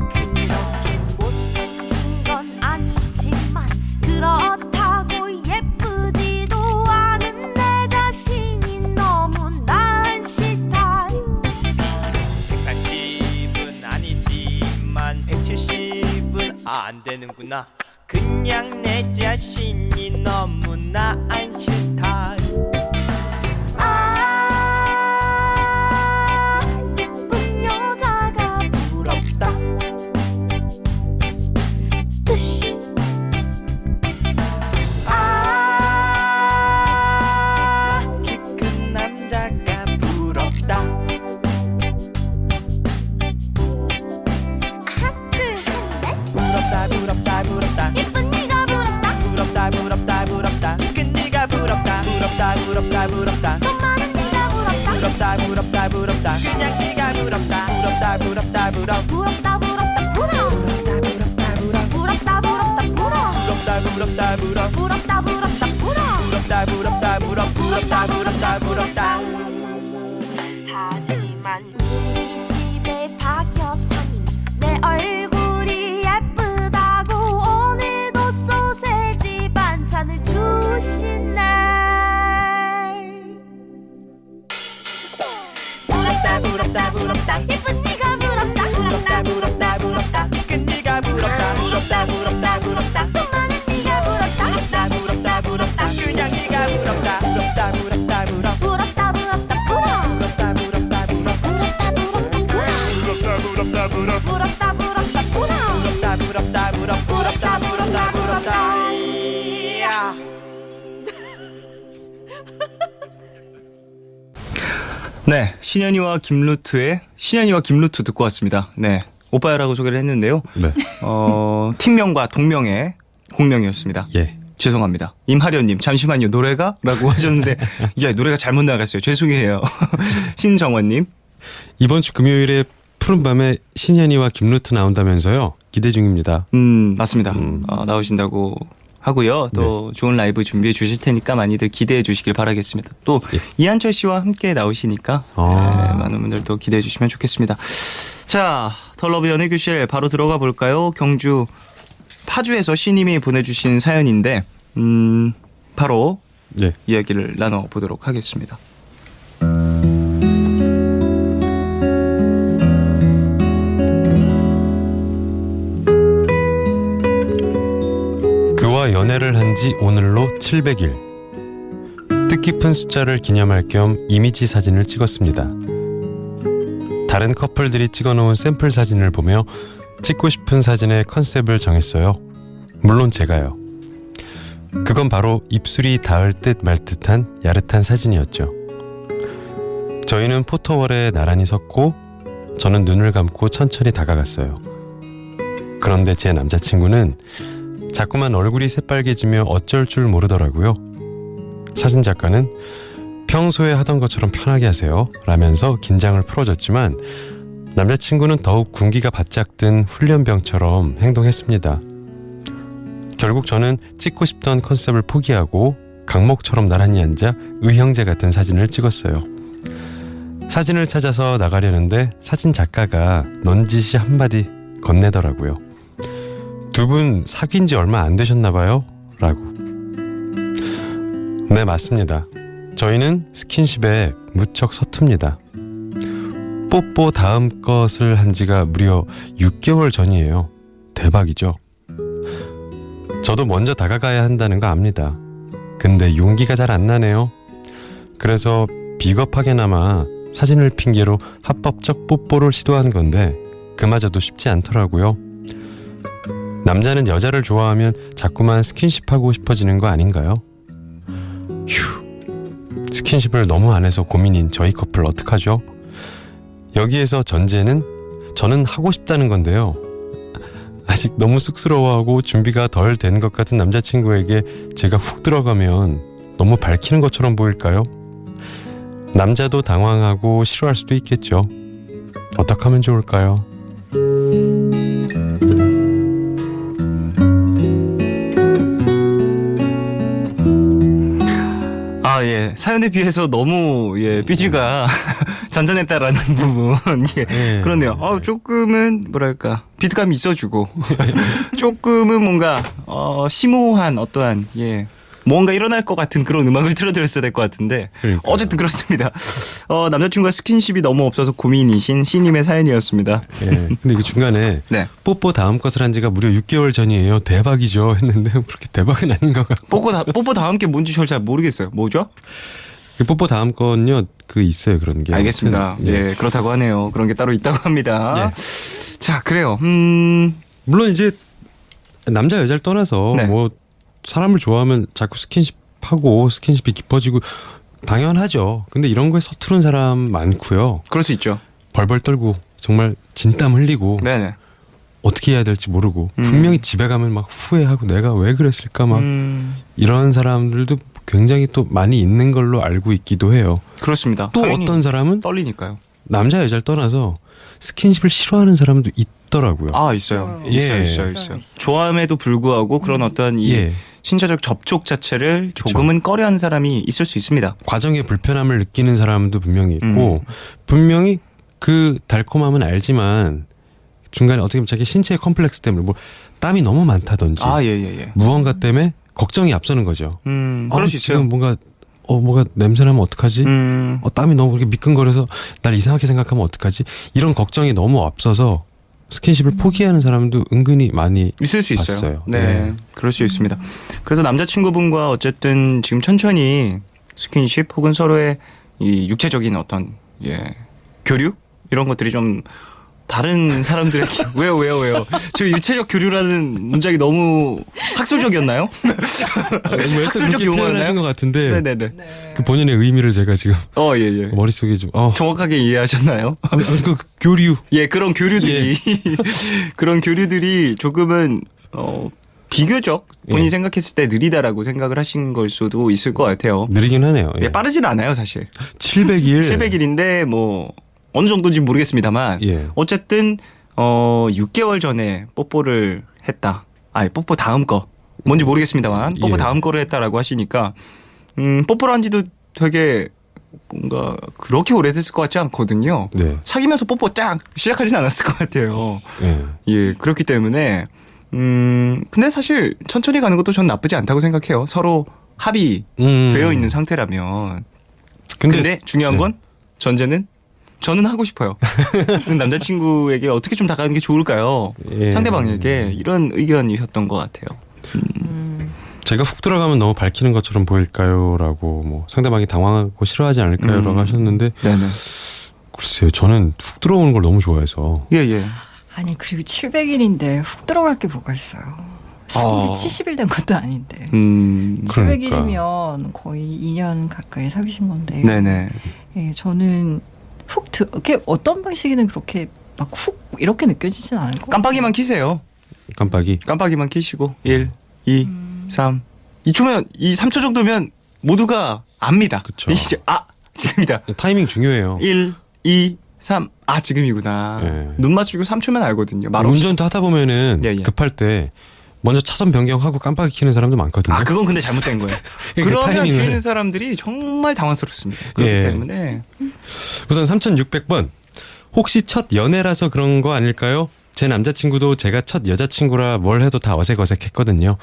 그렇게 못생긴 건 아니지만 그렇다고 예쁘지도 않은 내 자신이 너무나 싫다. 180은 아니지만 170은 안 되는구나. 그냥 내 자신이 너무나 안 싫다. 예쁜 여자가 부럽다. 뜨시. 키 큰 남자가 부럽다. 하나 둘 셋 넷. 부럽다 부럽다 부럽다 예쁜 네가 부럽다. 부럽다 부럽다 부럽다 키 큰 네가 부럽다. 부럽다 부럽다 부럽다 돈 많은 네가 부럽다. 부럽다 부럽다 부럽다 그냥 네가 부럽다. 부럽다 부럽다 부럽 부럽다 부럽다 부러워. 부럽다 부럽다 부럽 부럽다 부럽다 부러워. 부럽다 부럽다 부럽 부럽다 부럽다 부러워. 부럽다 부럽다 부럽 부럽다 부럽다 부럽다. 하지만 우리 집에 박 여사님 내 얼굴이 예쁘다고 오늘도 소세지 반찬을 주시네. 부럽다 부럽다 부럽다 예쁜 네가 부럽다. 부럽다 부럽다 네, 신현이와 김루트 듣고 왔습니다. 네, 오빠야라고 소개를 했는데요. 네. 팀명과 동명의 공명이었습니다. 예. 죄송합니다. 임하련님 잠시만요 노래가? 라고 하셨는데 야 노래가 잘못 나갔어요. 죄송해요. 신정원님 이번 주 금요일에 푸른밤에 신현이와 김루트 나온다면서요. 기대 중입니다. 맞습니다. 나오신다고 하고요. 또 좋은 라이브 준비해 주실 테니까 많이들 기대해 주시길 바라겠습니다. 또 예. 이한철 씨와 함께 나오시니까 네, 많은 분들도 기대해 주시면 좋겠습니다. 자, 더 러브 연애교실 바로 들어가 볼까요? 경주 파주에서 시님이 보내주신 사연인데 바로 예. 이야기를 나눠보도록 하겠습니다. 그와 연애를 한 지 오늘로 700일. 뜻깊은 숫자를 기념할 겸 이미지 사진을 찍었습니다. 다른 커플들이 찍어놓은 샘플 사진을 보며 찍고 싶은 사진의 컨셉을 정했어요. 물론 제가요. 그건 바로 입술이 닿을 듯 말 듯한 야릇한 사진이었죠. 저희는 포토월에 나란히 섰고 저는 눈을 감고 천천히 다가갔어요. 그런데 제 남자친구는 자꾸만 얼굴이 새빨개지며 어쩔 줄 모르더라고요. 사진작가는 평소에 하던 것처럼 편하게 하세요 라면서 긴장을 풀어줬지만 남자친구는 더욱 군기가 바짝 든 훈련병처럼 행동했습니다. 결국 저는 찍고 싶던 컨셉을 포기하고 강목처럼 나란히 앉아 의형제 같은 사진을 찍었어요. 사진을 찾아서 나가려는데 사진 작가가 넌지시 한마디 건네더라고요. 두 분 사귄 지 얼마 안 되셨나 봐요? 라고. 네, 맞습니다. 저희는 스킨십에 무척 서툽니다. 뽀뽀 다음 것을 한 지가 무려 6개월 전이에요. 대박이죠? 저도 먼저 다가가야 한다는 거 압니다. 근데 용기가 잘 안 나네요. 그래서 비겁하게나마 사진을 핑계로 합법적 뽀뽀를 시도한 건데 그마저도 쉽지 않더라고요. 남자는 여자를 좋아하면 자꾸만 스킨십하고 싶어지는 거 아닌가요? 휴, 스킨십을 너무 안 해서 고민인 저희 커플 어떡하죠? 여기에서 전제는 저는 하고 싶다는 건데요. 아직 너무 쑥스러워하고 준비가 덜 된 것 같은 남자친구에게 제가 훅 들어가면 너무 밝히는 것처럼 보일까요? 남자도 당황하고 싫어할 수도 있겠죠. 어떻게 하면 좋을까요? 예. 사연에 비해서 너무 삐지가 잔잔했다라는 부분. 예. 그렇네요. 조금은 뭐랄까 비트감이 있어주고 조금은 뭔가 심오한 어떠한 뭔가 일어날 것 같은 그런 음악을 틀어드렸어야 될 것 같은데 그러니까요. 어쨌든 그렇습니다. 남자친구가 스킨십이 너무 없어서 고민이신 C님의 사연이었습니다. 예. 근데 이게 중간에 네. 뽀뽀 다음 것을 한 지가 무려 6개월 전이에요. 대박이죠. 했는데 그렇게 대박은 아닌 것 같고. 뽀뽀 다음 게 뭔지 잘 모르겠어요. 뭐죠? 뽀뽀 다음 건요. 있어요. 그런 게. 알겠습니다. 네. 그렇다고 하네요. 그런 게 따로 있다고 합니다. 자, 그래요. 물론 이제 남자 여자를 떠나서 네. 뭐 사람을 좋아하면 자꾸 스킨십하고 스킨십이 깊어지고 당연하죠. 근데 이런 거에 서투른 사람 많고요. 그럴 수 있죠. 벌벌 떨고 정말 진땀 흘리고 네네. 어떻게 해야 될지 모르고 분명히 집에 가면 막 후회하고 내가 왜 그랬을까 막 이런 사람들도 굉장히 또 많이 있는 걸로 알고 있기도 해요. 그렇습니다. 또 어떤 사람은 떨리니까요. 남자 여자를 떠나서 스킨십을 싫어하는 사람도 있더라고요. 있어요. 예. 있어요. 좋아함에도 불구하고 그런 어떠한 이 예. 신체적 접촉 자체를 조금은 꺼려하는 사람이 있을 수 있습니다. 과정에 불편함을 느끼는 사람도 분명히 있고 분명히 그 달콤함은 알지만 중간에 어떻게 보면 자기 신체의 컴플렉스 때문에 뭐 땀이 너무 많다든지 예. 무언가 때문에 걱정이 앞서는 거죠. 그럴 수 있어요. 지금 뭔가 냄새나면 어떡하지? 땀이 너무 그렇게 미끈거려서 날 이상하게 생각하면 어떡하지? 이런 걱정이 너무 앞서서 스킨십을 포기하는 사람도 은근히 많이 있을 수 있어요. 봤어요. 네, 그럴 수 있습니다. 그래서 남자친구분과 어쨌든 지금 천천히 스킨십 혹은 서로의 이 육체적인 어떤 교류 이런 것들이 좀 다른 사람들에게 왜요? 저 유체적 교류라는 문장이 너무 학술적이었나요? 그렇게 표현하신 것 같은데 네네네. 그 본인의 의미를 제가 지금 예. 머릿속에 좀 정확하게 이해하셨나요? 그 교류 예, 그런 교류들이 그런 교류들이 조금은 비교적 본인이 예. 생각했을 때 느리다라고 생각을 하신 걸 수도 있을 것 같아요. 느리긴 하네요. 예, 빠르진 않아요, 사실. 700일 700일인데 뭐 어느 정도인지 모르겠습니다만 예. 어쨌든 6개월 전에 뽀뽀를 했다. 뽀뽀 다음 거 뭔지 모르겠습니다만 뽀뽀 예. 다음 거를 했다라고 하시니까 뽀뽀를 한 지도 되게 뭔가 그렇게 오래됐을 것 같지 않거든요. 네. 사귀면서 뽀뽀 딱 시작하진 않았을 것 같아요. 예. 예, 그렇기 때문에 근데 사실 천천히 가는 것도 전 나쁘지 않다고 생각해요. 서로 합의되어 있는 상태라면. 근데 중요한 네. 건 전제는 저는 하고 싶어요. 남자친구에게 어떻게 좀 다가가는 게 좋을까요? 예. 상대방에게 이런 의견이셨던 것 같아요. 제가 훅 들어가면 너무 밝히는 것처럼 보일까요?라고 뭐 상대방이 당황하고 싫어하지 않을까요?라고 하셨는데 네네. 글쎄요, 저는 훅 들어오는 걸 너무 좋아해서 예. 아니 그리고 700일인데 훅 들어갈 게 뭐가 있어요. 사귄 지 70일 된 것도 아닌데. 그러니까. 700일이면 거의 2년 가까이 사귀신 건데. 네네. 예, 저는 이렇게 어떤 방식이든 그렇게 막 훅 이렇게 느껴지진 않을 것 같아요. 깜빡이만 키세요. 깜빡이만 키시고 1, 2, 3. 2초면 3초 정도면 모두가 압니다. 그쵸. 이제 지금이다. 타이밍 중요해요. 1, 2, 3. 지금이구나. 예. 눈 맞추고 3초면 알거든요. 말없이. 운전도 하다 보면은 예. 급할 때 먼저 차선 변경하고 깜빡이 켜는 사람도 많거든요. 그건 근데 잘못된 거예요. 그러니까 그러면 타이밍을. 키는 사람들이 정말 당황스럽습니다. 그렇기 예. 때문에 우선 3600번. 혹시 첫 연애라서 그런 거 아닐까요? 제 남자친구도 제가 첫 여자친구라 뭘 해도 다 어색어색했거든요.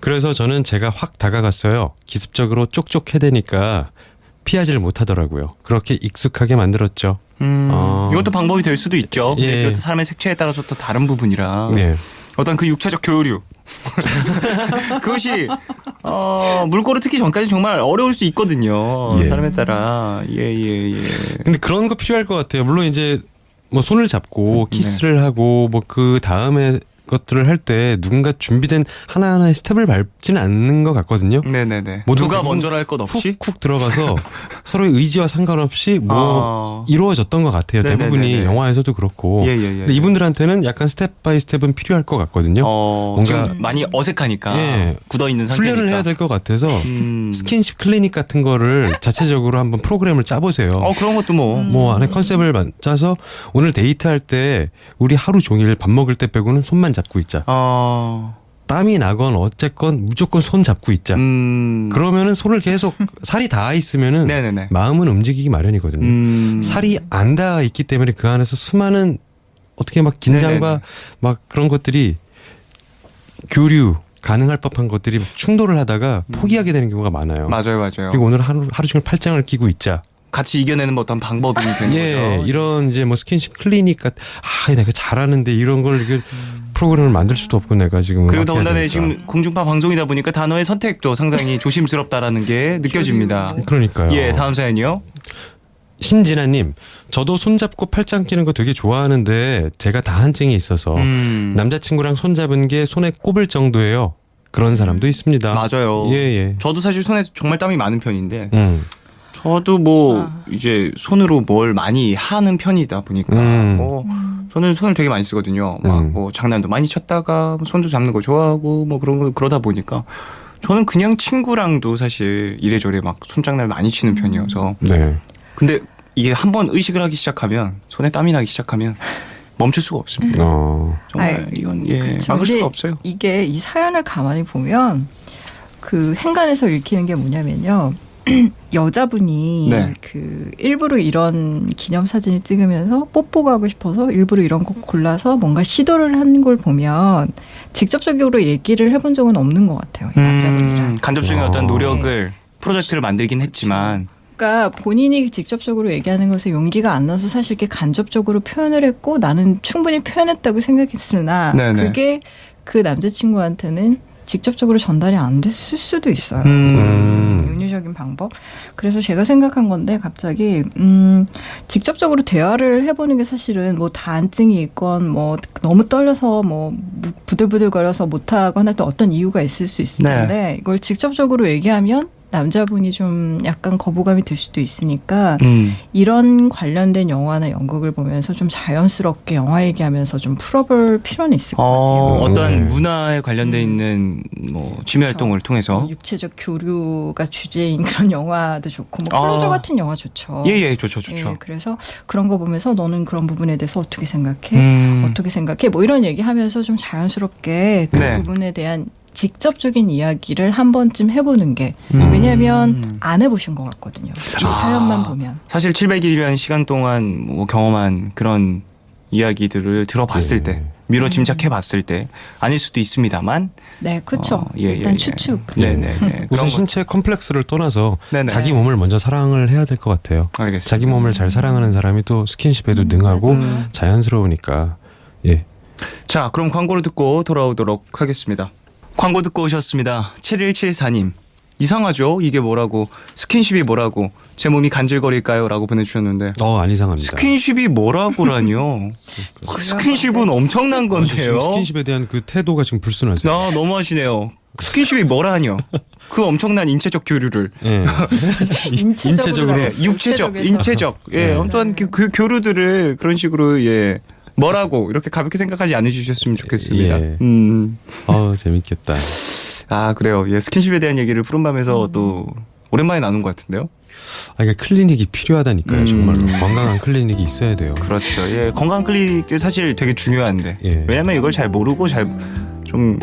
그래서 저는 제가 확 다가갔어요. 기습적으로 쪽쪽 해대니까 피하지를 못하더라고요. 그렇게 익숙하게 만들었죠. 이것도 방법이 될 수도 있죠. 예. 이것도 사람의 색채에 따라서 또 다른 부분이라 네. 어떤 그 육체적 교류 그것이 물꼬를 트기 전까지 정말 어려울 수 있거든요. 예. 사람에 따라 예. 근데 그런 거 필요할 것 같아요. 물론 이제 뭐 손을 잡고 키스를 하고 뭐 그 다음에 것들을 할 때 누군가 준비된 하나하나의 스텝을 밟지는 않는 것 같거든요. 네네네. 모두가 누가 먼저라 할 것 없이 훅 들어가서 서로의 의지와 상관없이 이루어졌던 것 같아요. 네네네네. 대부분이 영화에서도 그렇고. 예. 근데 이분들한테는 약간 스텝 바이 스텝은 필요할 것 같거든요. 뭔가 지금 많이 어색하니까 예. 굳어 있는 상태니까 훈련을 해야 될 것 같아서 음. 스킨십 클리닉 같은 거를 자체적으로 한번 프로그램을 짜보세요. 그런 것도 뭐 안에 컨셉을 짜서 오늘 데이트할 때 우리 하루 종일 밥 먹을 때 빼고는 손만 잡고 있자. 땀이 나건 어쨌건 무조건 손 잡고 있자. 그러면은 손을 계속 살이 닿아 있으면은 네네네. 마음은 움직이기 마련이거든요. 살이 안 닿아 있기 때문에 그 안에서 수많은 어떻게 막 긴장과 네네네. 막 그런 것들이 교류 가능할 법한 것들이 충돌을 하다가 포기하게 되는 경우가 많아요. 맞아요. 그리고 오늘 하루 종일 팔짱을 끼고 있자. 같이 이겨내는 어떤 방법이 되는 예, 거죠. 이런 이제 뭐 스킨십 클리닉 내가 잘하는데 이런 걸 이렇게 프로그램을 만들 수도 없고 내가 지금 그리고 음악 해야 더군다나 되니까. 지금 공중파 방송이다 보니까 단어의 선택도 상당히 조심스럽다라는 게 느껴집니다. 그러니까요. 예, 다음 사연이요. 신진아님, 저도 손잡고 팔짱 끼는 거 되게 좋아하는데 제가 다한증이 있어서 남자친구랑 손잡은 게 손에 꼽을 정도예요. 그런 사람도 있습니다. 맞아요. 예. 저도 사실 손에 정말 땀이 많은 편인데 저도 뭐 이제 손으로 뭘 많이 하는 편이다 보니까 뭐 저는 손을 되게 많이 쓰거든요. 막 뭐 장난도 많이 쳤다가 손도 잡는 거 좋아하고 뭐 그런 거 그러다 보니까 저는 그냥 친구랑도 사실 이래저래 막 손장난 많이 치는 편이어서. 네. 근데 이게 한번 의식을 하기 시작하면 손에 땀이 나기 시작하면 멈출 수가 없습니다. 정말 이건 그쵸. 막을 근데 수가 없어요. 이게 이 사연을 가만히 보면 그 행간에서 읽히는 게 뭐냐면요. 여자분이 네. 그 일부러 이런 기념사진을 찍으면서 뽀뽀가 하고 싶어서 일부러 이런 거 골라서 뭔가 시도를 한 걸 보면 직접적으로 얘기를 해본 적은 없는 것 같아요. 이 남자분이랑. 간접적인 어떤 노력을 프로젝트를 만들긴 했지만 그러니까 본인이 직접적으로 얘기하는 것에 용기가 안 나서 사실 이렇게 간접적으로 표현을 했고 나는 충분히 표현했다고 생각했으나 네네. 그게 그 남자친구한테는 직접적으로 전달이 안 됐을 수도 있어요. 은유적인 방법. 그래서 제가 생각한 건데 갑자기 직접적으로 대화를 해보는 게 사실은 뭐 다한증이 있건 뭐 너무 떨려서 뭐 부들부들거려서 못하거나 또 어떤 이유가 있을 수 있을 텐데 이걸 직접적으로 얘기하면 남자분이 좀 약간 거부감이 들 수도 있으니까 이런 관련된 영화나 연극을 보면서 좀 자연스럽게 영화 얘기하면서 좀 풀어볼 필요는 있을 것 같아요. 어떤 문화에 관련돼 있는 뭐 취미 활동을 통해서 육체적 교류가 주제인 그런 영화도 좋고 뭐 클로저 같은 영화 좋죠. 예예 좋죠. 예, 그래서 그런 거 보면서 너는 그런 부분에 대해서 어떻게 생각해? 어떻게 생각해? 뭐 이런 얘기하면서 좀 자연스럽게 그 부분에 대한 직접적인 이야기를 한 번쯤 해보는 게 왜냐하면 안 해보신 것 같거든요. 이 사연만 보면. 사실 700일이라는 시간 동안 뭐 경험한 그런 이야기들을 들어봤을 때 미뤄 짐작해봤을 때 아닐 수도 있습니다만 네, 그렇죠. 일단 추측. 네네. 우선 신체 컴플렉스를 떠나서 네네. 자기 몸을 먼저 사랑을 해야 될 것 같아요. 알겠습니다. 자기 몸을 잘 사랑하는 사람이 또 스킨십에도 능하고 자연스러우니까. 예. 자, 그럼 광고를 듣고 돌아오도록 하겠습니다. 광고 듣고 오셨습니다. 7174님. 이상하죠? 이게 뭐라고 스킨십이 뭐라고 제 몸이 간질거릴까요? 라고 보내주셨는데 안 이상합니다. 스킨십이 뭐라고라뇨. 스킨십은 엄청난 건데요. 스킨십에 대한 그 태도가 지금 불순하세요. 너무하시네요. 스킨십이 뭐라뇨. 그 엄청난 인체적 교류를 예. 인체적으로 인체적 아무튼 그 교류들을 그런 식으로 뭐라고 이렇게 가볍게 생각하지 않으셨으면 좋겠습니다. 예. 재밌겠다. 그래요. 스킨십에 대한 얘기를 푸른밤에서 또 오랜만에 나눈 것 같은데요. 그러니까 클리닉이 필요하다니까요. 정말로 건강한 클리닉이 있어야 돼요. 그렇죠. 건강 클리닉 사실 되게 중요한데 왜냐하면 이걸 잘 모르고 잘 좀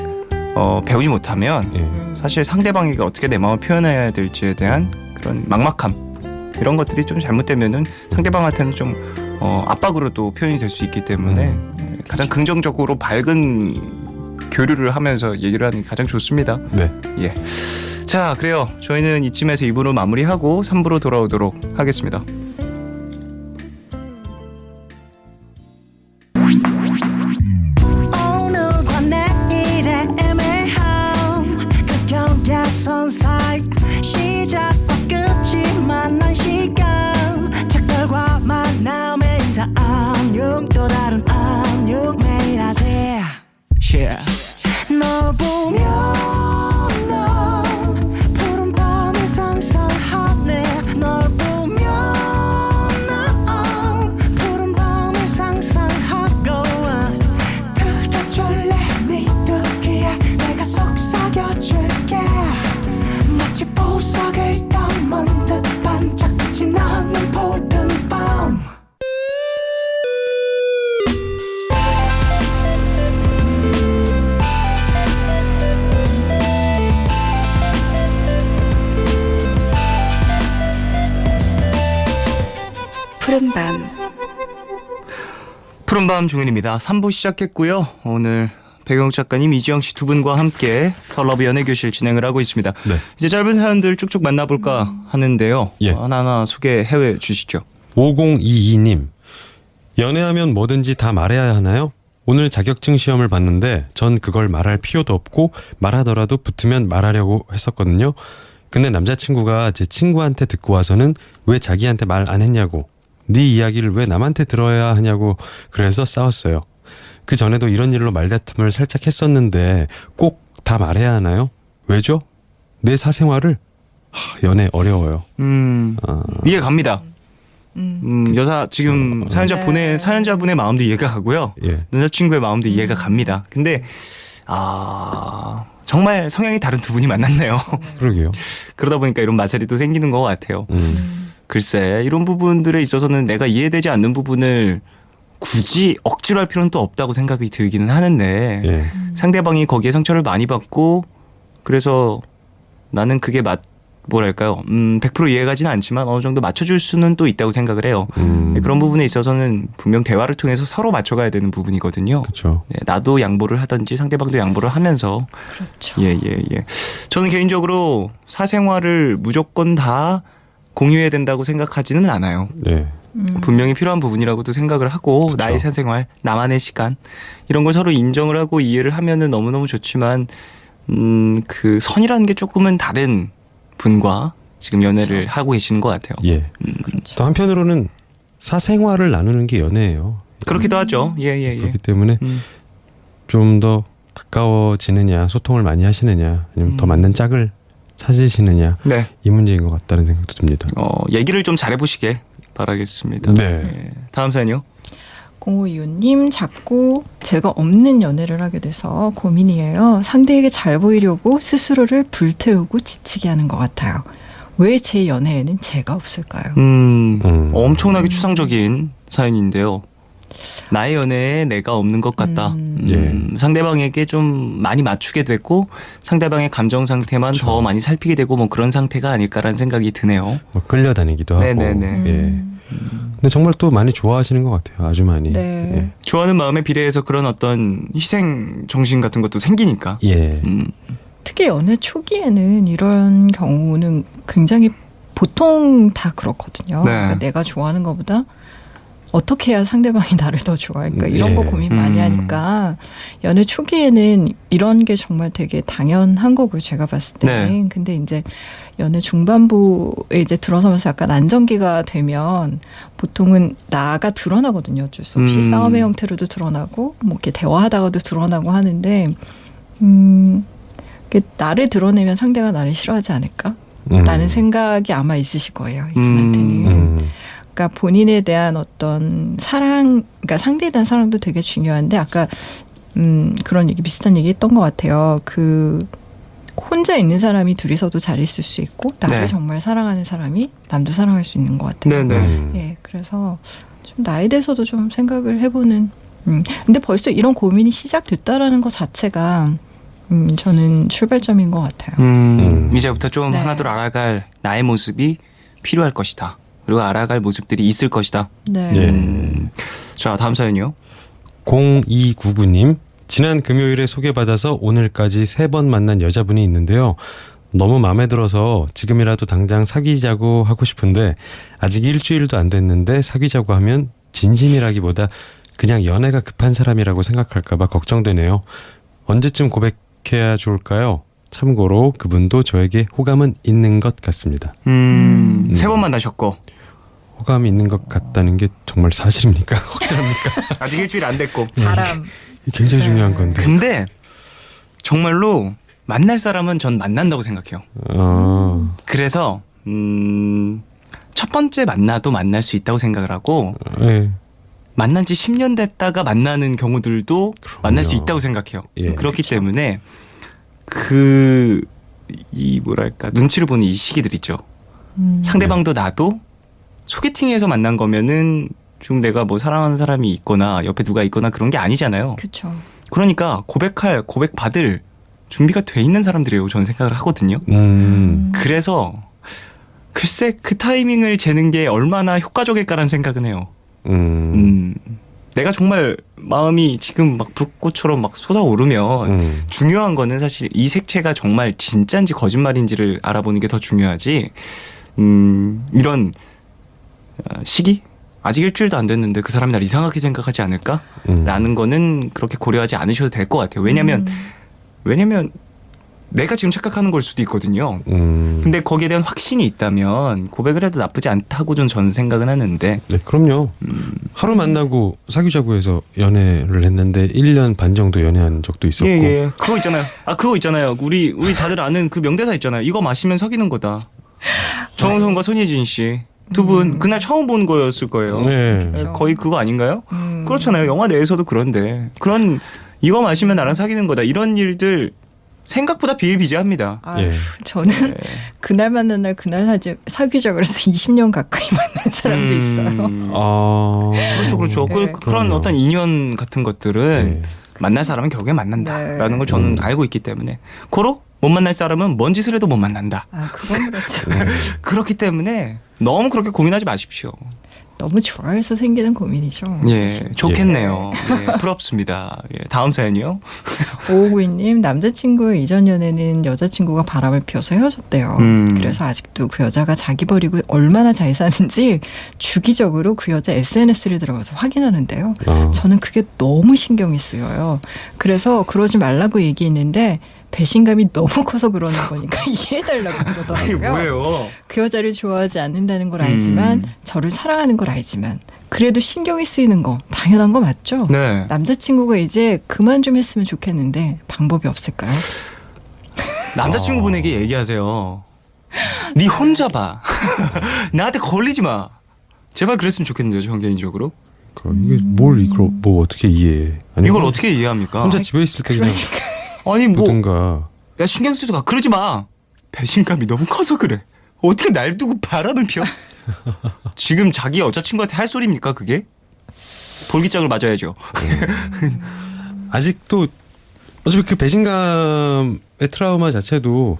배우지 못하면 사실 상대방에게 어떻게 내 마음을 표현해야 될지에 대한 그런 막막함 이런 것들이 좀 잘못되면은 상대방한테는 좀 압박으로 또 표현이 될 수 있기 때문에 가장 긍정적으로 밝은 교류를 하면서 얘기를 하는 게 가장 좋습니다. 네. 예. 자, 그래요. 저희는 이쯤에서 2부로 마무리하고 3부로 돌아오도록 하겠습니다. 오늘과 내일의 애매함 그 경계선 사이 시작과 끝이 만난 시간 작별과 만남의 인사 안녕 또 다른 안녕 매일 하지 널 보면 넌 푸른 밤을 상상하네 널 보면 넌 푸른 밤을 상상하고 들어줄래 네 듣기에 내가 속삭여줄게 마치 보석을 담은 듯 반짝빛이 나는 푸른 밤 푸른밤 푸른밤 종현입니다. 3부 시작했고요. 오늘 배경욱 작가님, 이지영 씨 두 분과 함께 털러브 연애교실 진행을 하고 있습니다. 네. 이제 짧은 사연들 쭉쭉 만나볼까 하는데요. 예. 하나하나 소개해 주시죠. 5022님. 연애하면 뭐든지 다 말해야 하나요? 오늘 자격증 시험을 봤는데 전 그걸 말할 필요도 없고 말하더라도 붙으면 말하려고 했었거든요. 근데 남자친구가 제 친구한테 듣고 와서는 왜 자기한테 말 안 했냐고 네 이야기를 왜 남한테 들어야 하냐고 그래서 싸웠어요. 그 전에도 이런 일로 말다툼을 살짝 했었는데 꼭 다 말해야 하나요? 왜죠? 내 사생활을? 연애 어려워요. 이해 갑니다. 여사 지금 사연자분의 마음도 이해가 가고요. 예. 남자친구의 마음도 이해가 갑니다. 근데 정말 성향이 다른 두 분이 만났네요. 그러게요. 그러다 보니까 이런 마찰이 또 생기는 것 같아요. 글쎄 이런 부분들에 있어서는 내가 이해되지 않는 부분을 굳이 억지로 할 필요는 또 없다고 생각이 들기는 하는데 예. 상대방이 거기에 상처를 많이 받고 그래서 나는 그게 뭐랄까요 100% 이해가지는 않지만 어느 정도 맞춰줄 수는 또 있다고 생각을 해요. 그런 부분에 있어서는 분명 대화를 통해서 서로 맞춰가야 되는 부분이거든요. 그렇죠. 네, 나도 양보를 하든지 상대방도 양보를 하면서 그렇죠. 예. 저는 개인적으로 사생활을 무조건 다 공유해야 된다고 생각하지는 않아요. 네. 분명히 필요한 부분이라고도 생각을 하고 그쵸. 나의 사생활, 나만의 시간 이런 걸 서로 인정을 하고 이해를 하면은 너무너무 좋지만 그 선이라는 게 조금은 다른 분과 지금 연애를 하고 계시는 것 같아요. 예. 그렇죠. 또 한편으로는 사생활을 나누는 게 연애예요. 그렇기도 하죠. 예. 그렇기 때문에 음. 좀 더 가까워지느냐, 소통을 많이 하시느냐, 아니면 더 맞는 짝을 찾으시느냐, 네. 이 문제인 것 같다는 생각도 듭니다. 얘기를 좀 잘해보시길 바라겠습니다. 네. 예. 다음 사연이요. 0525님, 자꾸 제가 없는 연애를 하게 돼서 고민이에요. 상대에게 잘 보이려고 스스로를 불태우고 지치게 하는 것 같아요. 왜 제 연애에는 제가 없을까요? 엄청나게 추상적인 사연인데요. 나의 연애에 내가 없는 것 같다. 상대방에게 좀 많이 맞추게 됐고 상대방의 감정 상태만 그렇죠. 더 많이 살피게 되고 뭐 그런 상태가 아닐까라는 생각이 드네요. 뭐 끌려다니기도 하고. 네네네. 예. 근데 정말 또 많이 좋아하시는 것 같아요. 아주 많이. 네. 좋아하는 마음에 비례해서 그런 어떤 희생 정신 같은 것도 생기니까. 예. 예. 특히 연애 초기에는 이런 경우는 굉장히 보통 다 그렇거든요. 네. 그러니까 내가 좋아하는 것보다 어떻게 해야 상대방이 나를 더 좋아할까 이런 거 예. 고민 많이 하니까 연애 초기에는 이런 게 정말 되게 당연한 거고요. 제가 봤을 때는. 네. 근데 이제 연애 중반부에 이제 들어서면서 약간 안정기가 되면 보통은 나가 드러나거든요. 어쩔 수 없이 싸움의 형태로도 드러나고 뭐 이렇게 대화하다가도 드러나고 하는데 나를 드러내면 상대가 나를 싫어하지 않을까? 라는 생각이 아마 있으실 거예요. 이분한테는. 그러니까 본인에 대한 어떤 사랑, 그러니까 상대에 대한 사랑도 되게 중요한데 아까 그런 얘기 비슷한 얘기 했던 것 같아요. 그 혼자 있는 사람이 둘이서도 잘 있을 수 있고 나를 네. 정말 사랑하는 사람이 남도 사랑할 수 있는 것 같아요. 네네. 예, 그래서 좀 나에 대해서도 좀 생각을 해보는. 근데 벌써 이런 고민이 시작됐다라는 것 자체가 저는 출발점인 것 같아요. 이제부터 좀 네. 하나둘 알아갈 나의 모습이 필요할 것이다. 그리고 알아갈 모습들이 있을 것이다. 네. 예. 자, 다음 사연이요. 0299님, 지난 금요일에 소개받아서 오늘까지 3번 만난 여자분이 있는데요. 너무 마음에 들어서 지금이라도 당장 사귀자고 하고 싶은데 아직 일주일도 안 됐는데 사귀자고 하면 진심이라기보다 그냥 연애가 급한 사람이라고 생각할까봐 걱정되네요. 언제쯤 고백해야 좋을까요? 참고로 그분도 저에게 호감은 있는 것 같습니다. 3번 만나셨고 호감이 있는 것 같다는 게 정말 사실입니까? 확실합니까? 아직 일주일 안 됐고. 바람. 굉장히 중요한 건데. 근데 정말로 만날 사람은 전 만난다고 생각해요. 그래서 첫 번째 만나도 만날 수 있다고 생각을 하고 네. 만난 지 10년 됐다가 만나는 경우들도 만날 수 있다고 생각해요. 예. 그렇기 그쵸. 때문에 이 뭐랄까 눈치를 보는 이 시기들 있죠. 상대방도 나도 소개팅에서 만난 거면은 좀 내가 뭐 사랑하는 사람이 있거나 옆에 누가 있거나 그런 게 아니잖아요. 그렇죠. 그러니까 고백받을 준비가 돼 있는 사람들이라고 저는 생각을 하거든요. 그래서 글쎄 그 타이밍을 재는 게 얼마나 효과적일까라는 생각은 해요. 내가 정말 마음이 지금 막 불꽃처럼 막 솟아오르면 중요한 거는 사실 이 색채가 정말 진짜인지 거짓말인지를 알아보는 게 더 중요하지. 이런 시기? 아직 일주일도 안 됐는데 그 사람이 날 이상하게 생각하지 않을까? 라는 거는 그렇게 고려하지 않으셔도 될 것 같아요. 왜냐면 내가 지금 착각하는 걸 수도 있거든요. 근데 거기에 대한 확신이 있다면 고백을 해도 나쁘지 않다고 저는 생각은 하는데. 네, 그럼요. 하루 만나고 사귀자고 해서 연애를 했는데 1년 반 정도 연애한 적도 있었고. 예. 그거 있잖아요. 우리 다들 아는 그 명대사 있잖아요. 이거 마시면 사귀는 거다. 정우성과 손예진 씨. 두 분 그날 처음 본 거였을 거예요. 네. 그렇죠. 거의 그거 아닌가요? 그렇잖아요. 영화 내에서도 그런데 그런 이거 마시면 나랑 사귀는 거다. 이런 일들 생각보다 비일비재합니다. 아유, 예. 저는 그날 만난 날 그날 사귀자 그래서 20년 가까이 만난 사람도 있어요. 그렇죠. 네. 그런 그럼요. 어떤 인연 같은 것들은 네. 만날 사람은 결국에 만난다라는 네. 걸 저는 알고 있기 때문에 고로 못 만날 사람은 뭔 짓을 해도 못 만난다. 아, 그건 그렇죠. 그렇기 때문에 너무 그렇게 고민하지 마십시오. 너무 좋아해서 생기는 고민이죠. 예, 사실. 좋겠네요. 예, 부럽습니다. 예, 다음 사연이요. 5592님 남자친구의 이전 연애는 여자친구가 바람을 피워서 헤어졌대요. 그래서 아직도 그 여자가 자기 버리고 얼마나 잘 사는지 주기적으로 그 여자 SNS를 들어가서 확인하는데요. 저는 그게 너무 신경이 쓰여요. 그래서 그러지 말라고 얘기했는데 배신감이 너무 커서 그러는 거니까 이해해달라고 그러더라고요. 그 여자를 좋아하지 않는다는 걸 알지만 저를 사랑하는 걸 알지만 그래도 신경이 쓰이는 거 당연한 거 맞죠? 네. 남자친구가 이제 그만 좀 했으면 좋겠는데 방법이 없을까요? 남자친구분에게 얘기하세요. 네 혼자 봐. 나한테 걸리지 마. 제발 그랬으면 좋겠는데요, 전 개인적으로. 이게 뭐 어떻게 이해해? 아니, 이걸 어떻게 이해합니까? 혼자 집에 있을 때 그냥 아니 뭐 보든가. 야 신경 쓰지 마. 그러지 마. 배신감이 너무 커서 그래. 어떻게 날 두고 바람을 피워? 지금 자기 여자친구한테 할 소리입니까 그게? 볼기장을 맞아야죠. 아직도 어차피 그 배신감의 트라우마 자체도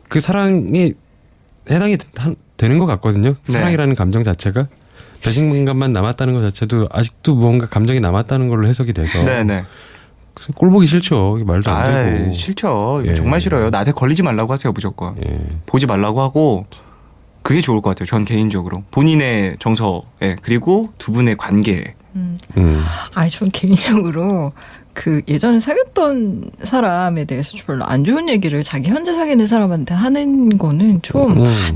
그 사랑이 해당이 되는 것 같거든요. 네. 사랑이라는 감정 자체가 배신감만 남았다는 것 자체도 아직도 무언가 감정이 남았다는 걸로 해석이 돼서 네네. 꼴 보기 싫죠. 말도 안 되고. 싫죠. 예. 정말 싫어요. 나한테 걸리지 말라고 하세요 무조건. 예. 보지 말라고 하고 그게 좋을 것 같아요. 전 개인적으로 본인의 정서에 그리고 두 분의 관계에. 아니 전 개인적으로 그 예전에 사귀었던 사람에 대해서 별로 안 좋은 얘기를 자기 현재 사귀는 사람한테 하는 거는 좀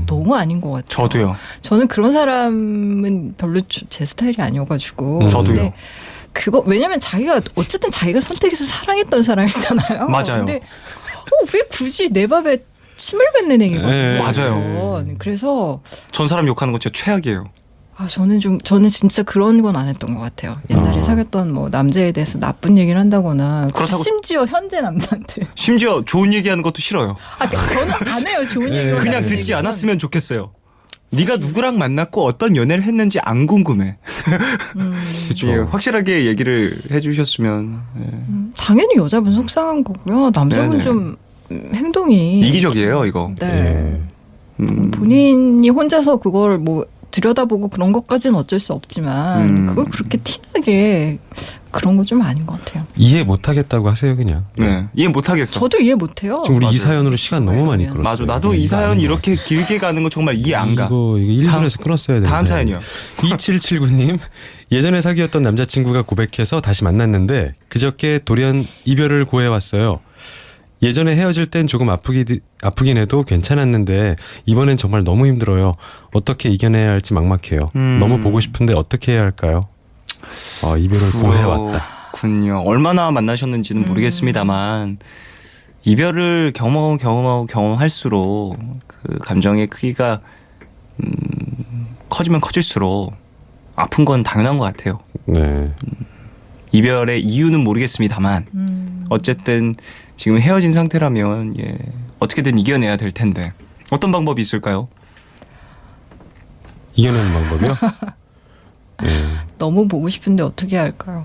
너무 아닌 것 같아요. 저도요. 저는 그런 사람은 별로 제 스타일이 아니어가지고. 저도요. 근데 그거 왜냐면 자기가 어쨌든 자기가 선택해서 사랑했던 사람이잖아요. 맞아요. 근데 왜 굳이 내 밥에 침을 뱉는 행위거든요. 맞아요. 그래서 전 사람 욕하는 거 진짜 최악이에요. 저는 진짜 그런 건 안 했던 것 같아요. 옛날에 사귀었던 뭐 남자에 대해서 나쁜 얘기를 한다거나 그렇다고- 심지어 현재 남자한테 심지어 좋은 얘기하는 것도 싫어요. 그러니까 저는 안 해요. 좋은 얘기 그냥 듣지 않았으면 좋겠어요. 네가 누구랑 만났고 어떤 연애를 했는지 안 궁금해. 그렇죠. 예, 확실하게 얘기를 해주셨으면. 예. 당연히 여자분 속상한 거고요. 남자분 네네. 좀 행동이 이기적이에요 이거. 네. 예. 본인이 혼자서 그걸 뭐 들여다보고 그런 것까지는 어쩔 수 없지만 그걸 그렇게 티나게 그런 거 좀 아닌 것 같아요. 이해 못하겠다고 하세요 그냥. 네. 이해 못하겠어. 저도 이해 못해요. 지금 우리 맞아요. 이 사연으로 시간 너무 많이 끌었어요. 맞아. 나도 이 사연 이렇게 길게 가는 거 정말 이해 안 가. 이거 1분에서 끊었어야 되는 다음 사연이요. 2779님 예전에 사귀었던 남자친구가 고백해서 다시 만났는데 그저께 돌연 이별을 고해왔어요. 예전에 헤어질 땐 조금 아프긴 해도 괜찮았는데 이번엔 정말 너무 힘들어요. 어떻게 이겨내야 할지 막막해요. 너무 보고 싶은데 어떻게 해야 할까요? 이별을 고해왔다. 군요. 얼마나 만나셨는지는 모르겠습니다만 이별을 경험할수록 그 감정의 크기가 커지면 커질수록 아픈 건 당연한 것 같아요. 네. 이별의 이유는 모르겠습니다만 어쨌든 지금 헤어진 상태라면 어떻게든 이겨내야 될 텐데 어떤 방법이 있을까요? 이겨내는 방법이요? 너무 보고 싶은데 어떻게 해야 할까요?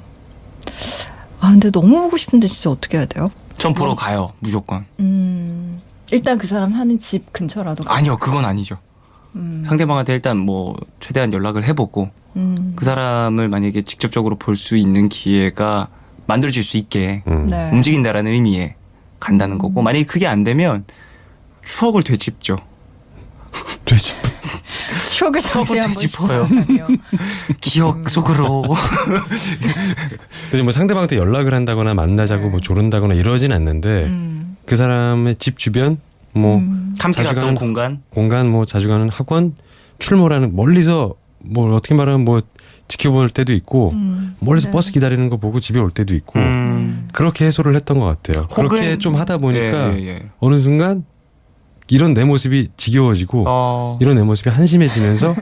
근데 너무 보고 싶은데 진짜 어떻게 해야 돼요? 전 보러 가요. 무조건. 일단 그 사람 사는 집 근처라도 아니요. 그건 아니죠. 상대방한테 일단 뭐 최대한 연락을 해보고 그 사람을 만약에 직접적으로 볼 수 있는 기회가 만들어질 수 있게 네. 움직인다라는 의미에 간다는 거고 만약에 그게 안 되면 추억을 되짚죠. 추억을 다시 한번 되짚어요. 시작하며. 기억 속으로. 그래서 뭐 상대방한테 연락을 한다거나 만나자고 뭐 조른다거나 이러진 않는데 그 사람의 집 주변 뭐 함께 자주 갔던 가는 공간. 뭐 자주 가는 학원 출몰하는 멀리서 뭐 어떻게 말하면 뭐 지켜볼 때도 있고 멀리서 네. 버스 기다리는 거 보고 집에 올 때도 있고 그렇게 해소를 했던 것 같아요. 혹은- 그렇게 좀 하다 보니까 예. 어느 순간 이런 내 모습이 지겨워지고 이런 내 모습이 한심해지면서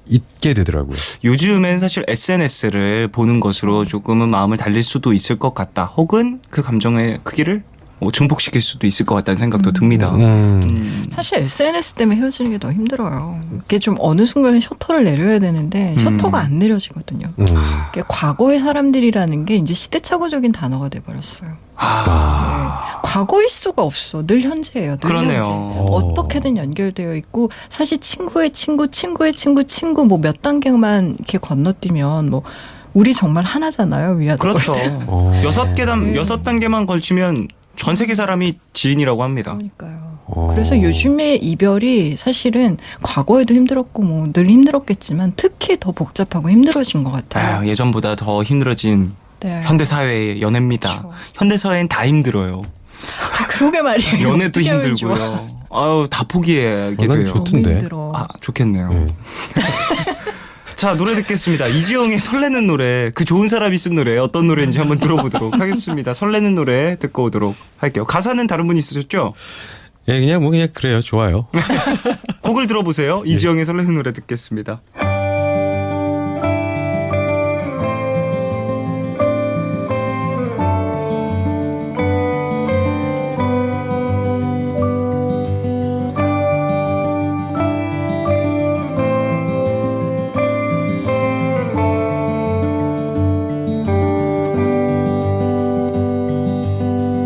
잊게 되더라고요. 요즘엔 사실 SNS를 보는 것으로 조금은 마음을 달릴 수도 있을 것 같다. 혹은 그 감정의 크기를 증폭시킬 수도 있을 것 같다는 생각도 듭니다. 사실 SNS 때문에 헤어지는 게 더 힘들어요. 이게 좀 어느 순간에 셔터를 내려야 되는데 셔터가 안 내려지거든요. 이게 과거의 사람들이라는 게 이제 시대착오적인 단어가 돼버렸어요. 네. 과거일 수가 없어. 늘 현재예요. 늘 그러네요. 현재. 어떻게든 연결되어 있고 사실 친구의 친구, 친구의 친구, 친구 뭐 몇 단계만 이렇게 건너뛰면 뭐 우리 정말 하나잖아요. 위아더. 그렇죠. 네. 6단계만 걸치면 전 세계 사람이 지인이라고 합니다. 그러니까요. 그래서 요즘의 이별이 사실은 과거에도 힘들었고 뭐 늘 힘들었겠지만 특히 더 복잡하고 힘들어진 것 같아요. 예전보다 더 힘들어진 네. 현대사회의 연애입니다. 그렇죠. 현대사회는 다 힘들어요. 그러게 말이에요. 연애도 어떻게 하면 좋아. 힘들고요. 다 포기하게 난 돼요. 좋던데. 너무 힘들어. 좋겠네요. 네. 자, 노래 듣겠습니다. 이지영의 설레는 노래, 그 좋은 사람이 쓴 노래 어떤 노래인지 한번 들어보도록 하겠습니다. 설레는 노래 듣고 오도록 할게요. 가사는 다른 분이 쓰셨죠? 예, 그냥 그래요. 좋아요. 곡을 들어보세요. 이지영의 설레는 노래 듣겠습니다.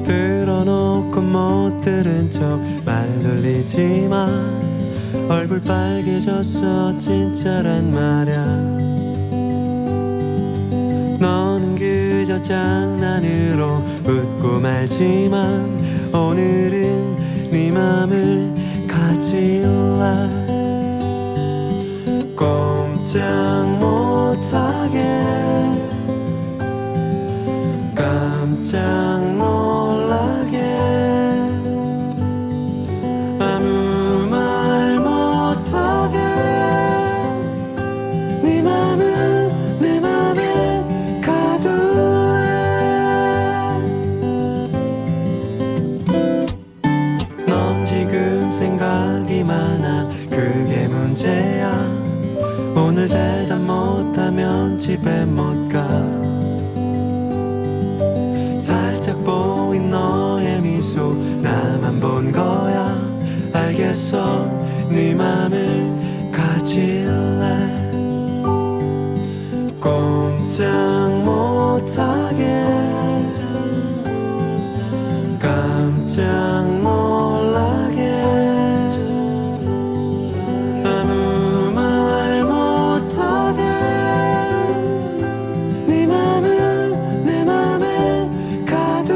들어놓고 못 들은 척 말 돌리지 마. 얼굴 빨개졌어 진짜란 말야. 너는 그저 장난으로 웃고 말지만 오늘은 네 맘을 가질래. 꼼짝 못하게 깜짝 놀라게 아무 말 못하게 네 맘을 내 맘에 가둘래. 넌 지금 생각이 많아 그게 문제야. 오늘 대답 못하면 집에 못 가. 살짝 보인 너의 미소 나만 본 거야. 알겠어 네 맘을 가질래. 꼼짝 못하게 깜짝 놀라게 아무 말 못하게 네 맘을 내 맘에 가둘래.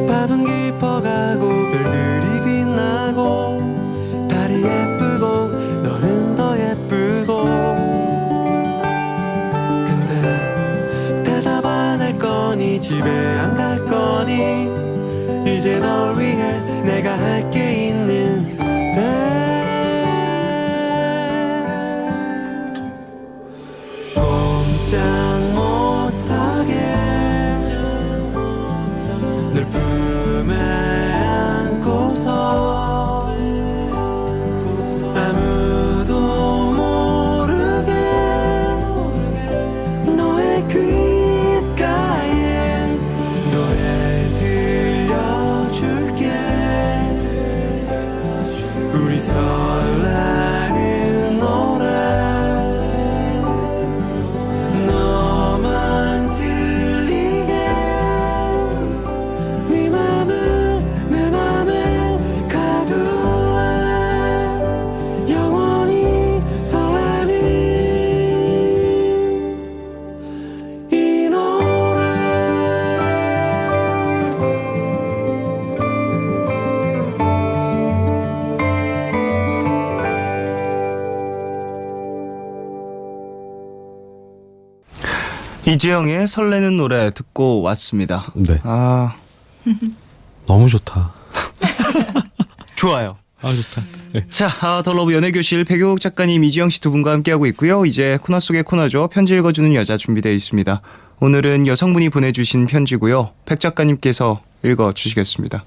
밤은 깊어가고 별들이 빛나고 달이 예쁘고 너는 더 예쁘고 근데 대답 안 할 거니 집에 안 갈 거니 이제 널 위해 내가 할 게 있는데 꼼짝 못하게 널 품에 안고서 아무도 모르게 너의 귓가에 노래 들려줄게. 우리 설레는 노래 너만 들리게 네 맘을 내 맘에 가둘래. 영원히 설레는 이 노래. 이지영의 설레는 노래 듣고 왔습니다. 네. 아, 너무 좋다. 좋아요. 아 좋다. 자, 더 러브 연애교실 백효옥 작가님, 이지영 씨 두 분과 함께하고 있고요. 이제 코너 속의 코너죠. 편지 읽어주는 여자 준비되어 있습니다. 오늘은 여성분이 보내주신 편지고요. 백 작가님께서 읽어주시겠습니다.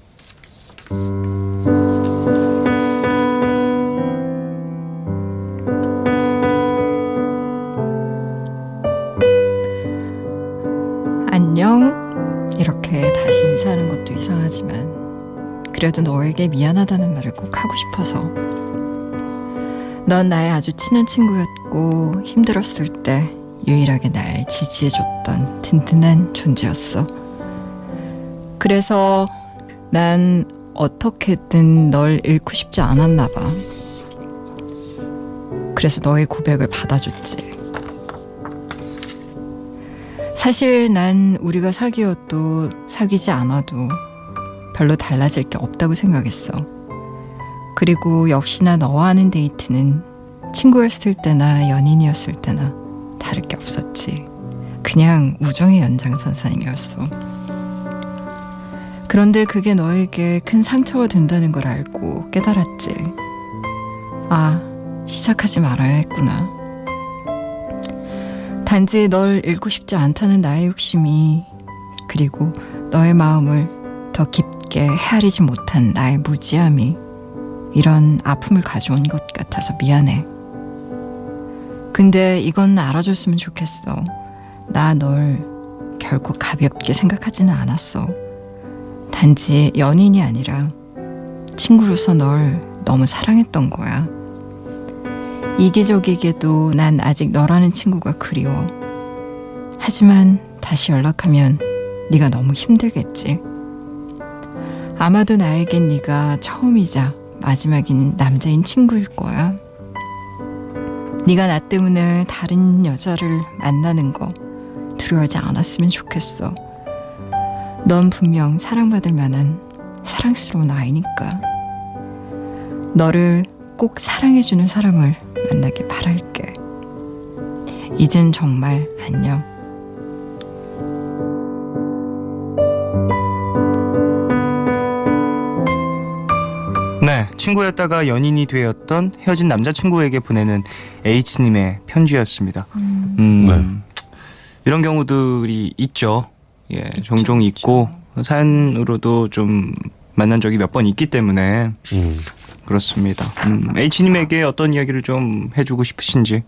안녕. 이렇게 다시 인사하는 것도 이상하지만 그래도 너에게 미안하다는 말을 꼭 하고 싶어서. 넌 나의 아주 친한 친구였고 힘들었을 때 유일하게 날 지지해줬던 든든한 존재였어. 그래서 난 어떻게든 널 잃고 싶지 않았나 봐. 그래서 너의 고백을 받아줬지. 사실 난 우리가 사귀어도 사귀지 않아도 별로 달라질 게 없다고 생각했어. 그리고 역시나 너와 하는 데이트는 친구였을 때나 연인이었을 때나 다를 게 없었지. 그냥 우정의 연장선상이었어. 그런데 그게 너에게 큰 상처가 된다는 걸 알고 깨달았지. 아, 시작하지 말아야 했구나. 단지 널 잃고 싶지 않다는 나의 욕심이, 그리고 너의 마음을 더 깊게 헤아리지 못한 나의 무지함이 이런 아픔을 가져온 것 같아서 미안해. 근데 이건 알아줬으면 좋겠어. 나 널 결코 가볍게 생각하지는 않았어. 단지 연인이 아니라 친구로서 널 너무 사랑했던 거야. 이기적이게도 난 아직 너라는 친구가 그리워. 하지만 다시 연락하면 네가 너무 힘들겠지. 아마도 나에겐 네가 처음이자 마지막인 남자인 친구일 거야. 네가 나 때문에 다른 여자를 만나는 거 두려워하지 않았으면 좋겠어. 넌 분명 사랑받을 만한 사랑스러운 아이니까. 너를 꼭 사랑해주는 사람을 만나길 바랄게. 이젠 정말 안녕. 네, 친구였다가 연인이 되었던 헤어진 남자친구에게 보내는 H님의 편지였습니다. 네. 이런 경우들이 있죠. 예, 종종 있고 사연으로도 좀 만난 적이 몇 번 있기 때문에 그렇습니다. H님에게 어떤 이야기를 좀 해주고 싶으신지.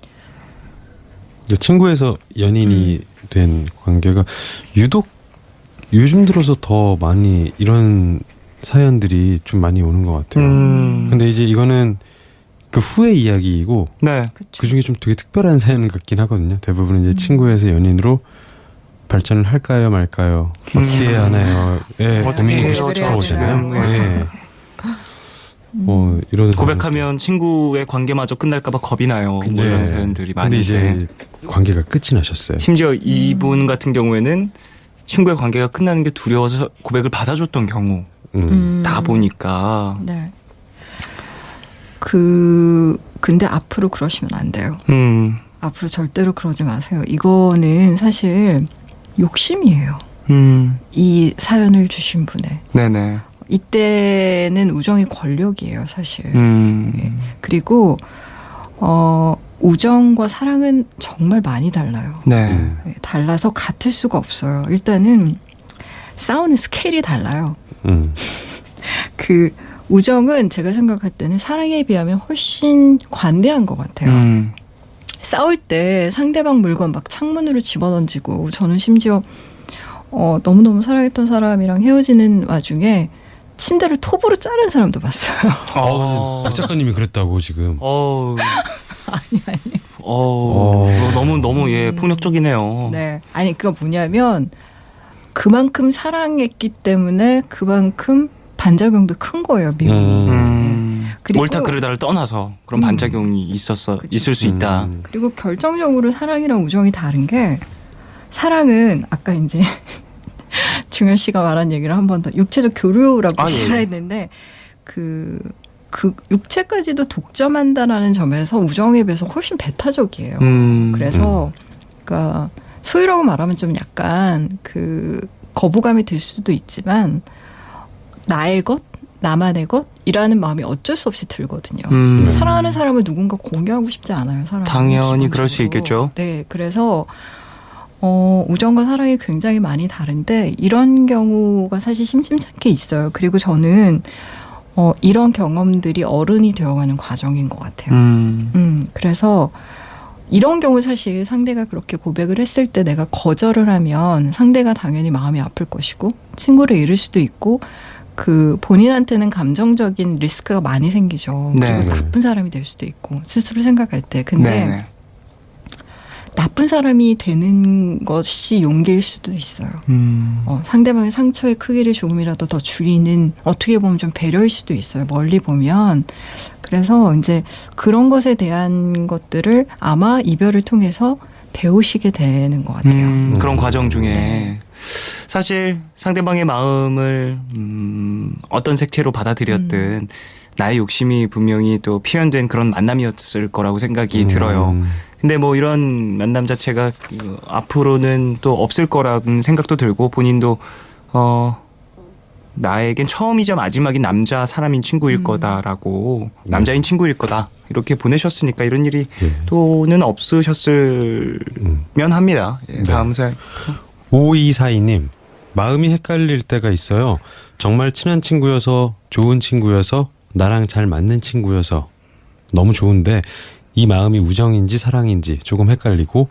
친구에서 연인이 된 관계가 유독 요즘 들어서 더 많이 이런 사연들이 좀 많이 오는 것 같아요. 근데 이제 이거는 그 후의 이야기이고, 네. 그 중에 좀 되게 특별한 사연 같긴 하거든요. 대부분 이제 친구에서 연인으로 발전을 할까요 말까요, 어떻게 해야 하나요? 예, 어떻게 고민이 해요? 들어오잖아요. 저 예. 이런 고백하면 친구의 관계마저 끝날까봐 겁이 나요. 그치. 이런 사연들이 많이. 근데 이제 관계가 끝이 나셨어요. 심지어 이분 같은 경우에는 친구의 관계가 끝나는 게 두려워서 고백을 받아줬던 경우 다 보니까. 네. 근데 앞으로 그러시면 안 돼요. 앞으로 절대로 그러지 마세요. 이거는 사실 욕심이에요. 이 사연을 주신 분의. 네네. 이때는 우정이 권력이에요, 사실. 예. 그리고 우정과 사랑은 정말 많이 달라요. 네. 예, 달라서 같을 수가 없어요. 일단은 싸우는 스케일이 달라요. 그 우정은 제가 생각할 때는 사랑에 비하면 훨씬 관대한 것 같아요. 싸울 때 상대방 물건 막 창문으로 집어던지고, 저는 심지어 너무너무 사랑했던 사람이랑 헤어지는 와중에 침대를 톱으로 자른 사람도 봤어요. 박 작가님이 그랬다고 지금. 아니. 너무 예, 폭력적이네요. 네. 아니, 그거 뭐냐면 그만큼 사랑했기 때문에 그만큼 반작용도 큰 거예요, 미움이. 그리고 옳다 그르다를 떠나서 그런 반작용이 있을 수 있다. 그리고 결정적으로 사랑이랑 우정이 다른 게, 사랑은 아까 이제 중현 씨가 말한 얘기를 한 번 더, 육체적 교류라고 말했는데 그 육체까지도 독점한다라는 점에서 우정에 비해서 훨씬 배타적이에요. 그래서 그러니까 소유라고 말하면 좀 약간 그 거부감이 들 수도 있지만, 나의 것, 나만의 것이라는 마음이 어쩔 수 없이 들거든요. 사랑하는 사람을 누군가 공유하고 싶지 않아요. 사람은 당연히 그럴 수 기본적으로. 있겠죠. 네, 그래서 우정과 사랑이 굉장히 많이 다른데 이런 경우가 사실 심심찮게 있어요. 그리고 저는 이런 경험들이 어른이 되어가는 과정인 것 같아요. 그래서 이런 경우 사실 상대가 그렇게 고백을 했을 때 내가 거절을 하면 상대가 당연히 마음이 아플 것이고 친구를 잃을 수도 있고 그 본인한테는 감정적인 리스크가 많이 생기죠. 네. 그리고 나쁜 사람이 될 수도 있고 스스로 생각할 때. 근데 네. 나쁜 사람이 되는 것이 용기일 수도 있어요. 상대방의 상처의 크기를 조금이라도 더 줄이는 어떻게 보면 좀 배려일 수도 있어요. 멀리 보면. 그래서 이제 그런 것에 대한 것들을 아마 이별을 통해서 배우시게 되는 것 같아요. 그런 과정 중에 네. 사실 상대방의 마음을 어떤 색채로 받아들였든 나의 욕심이 분명히 또 표현된 그런 만남이었을 거라고 생각이 들어요. 근데 뭐 이런 만남 자체가 앞으로는 또 없을 거라는 생각도 들고 본인도 나에겐 처음이자 마지막인 남자 사람인 친구일 거다라고 남자인 친구일 거다 이렇게 보내셨으니까 이런 일이 또는 없으셨을면 합니다. 예, 다음 사연. 5242님 마음이 헷갈릴 때가 있어요. 정말 친한 친구여서 좋은 친구여서 나랑 잘 맞는 친구여서 너무 좋은데 이 마음이 우정인지 사랑인지 조금 헷갈리고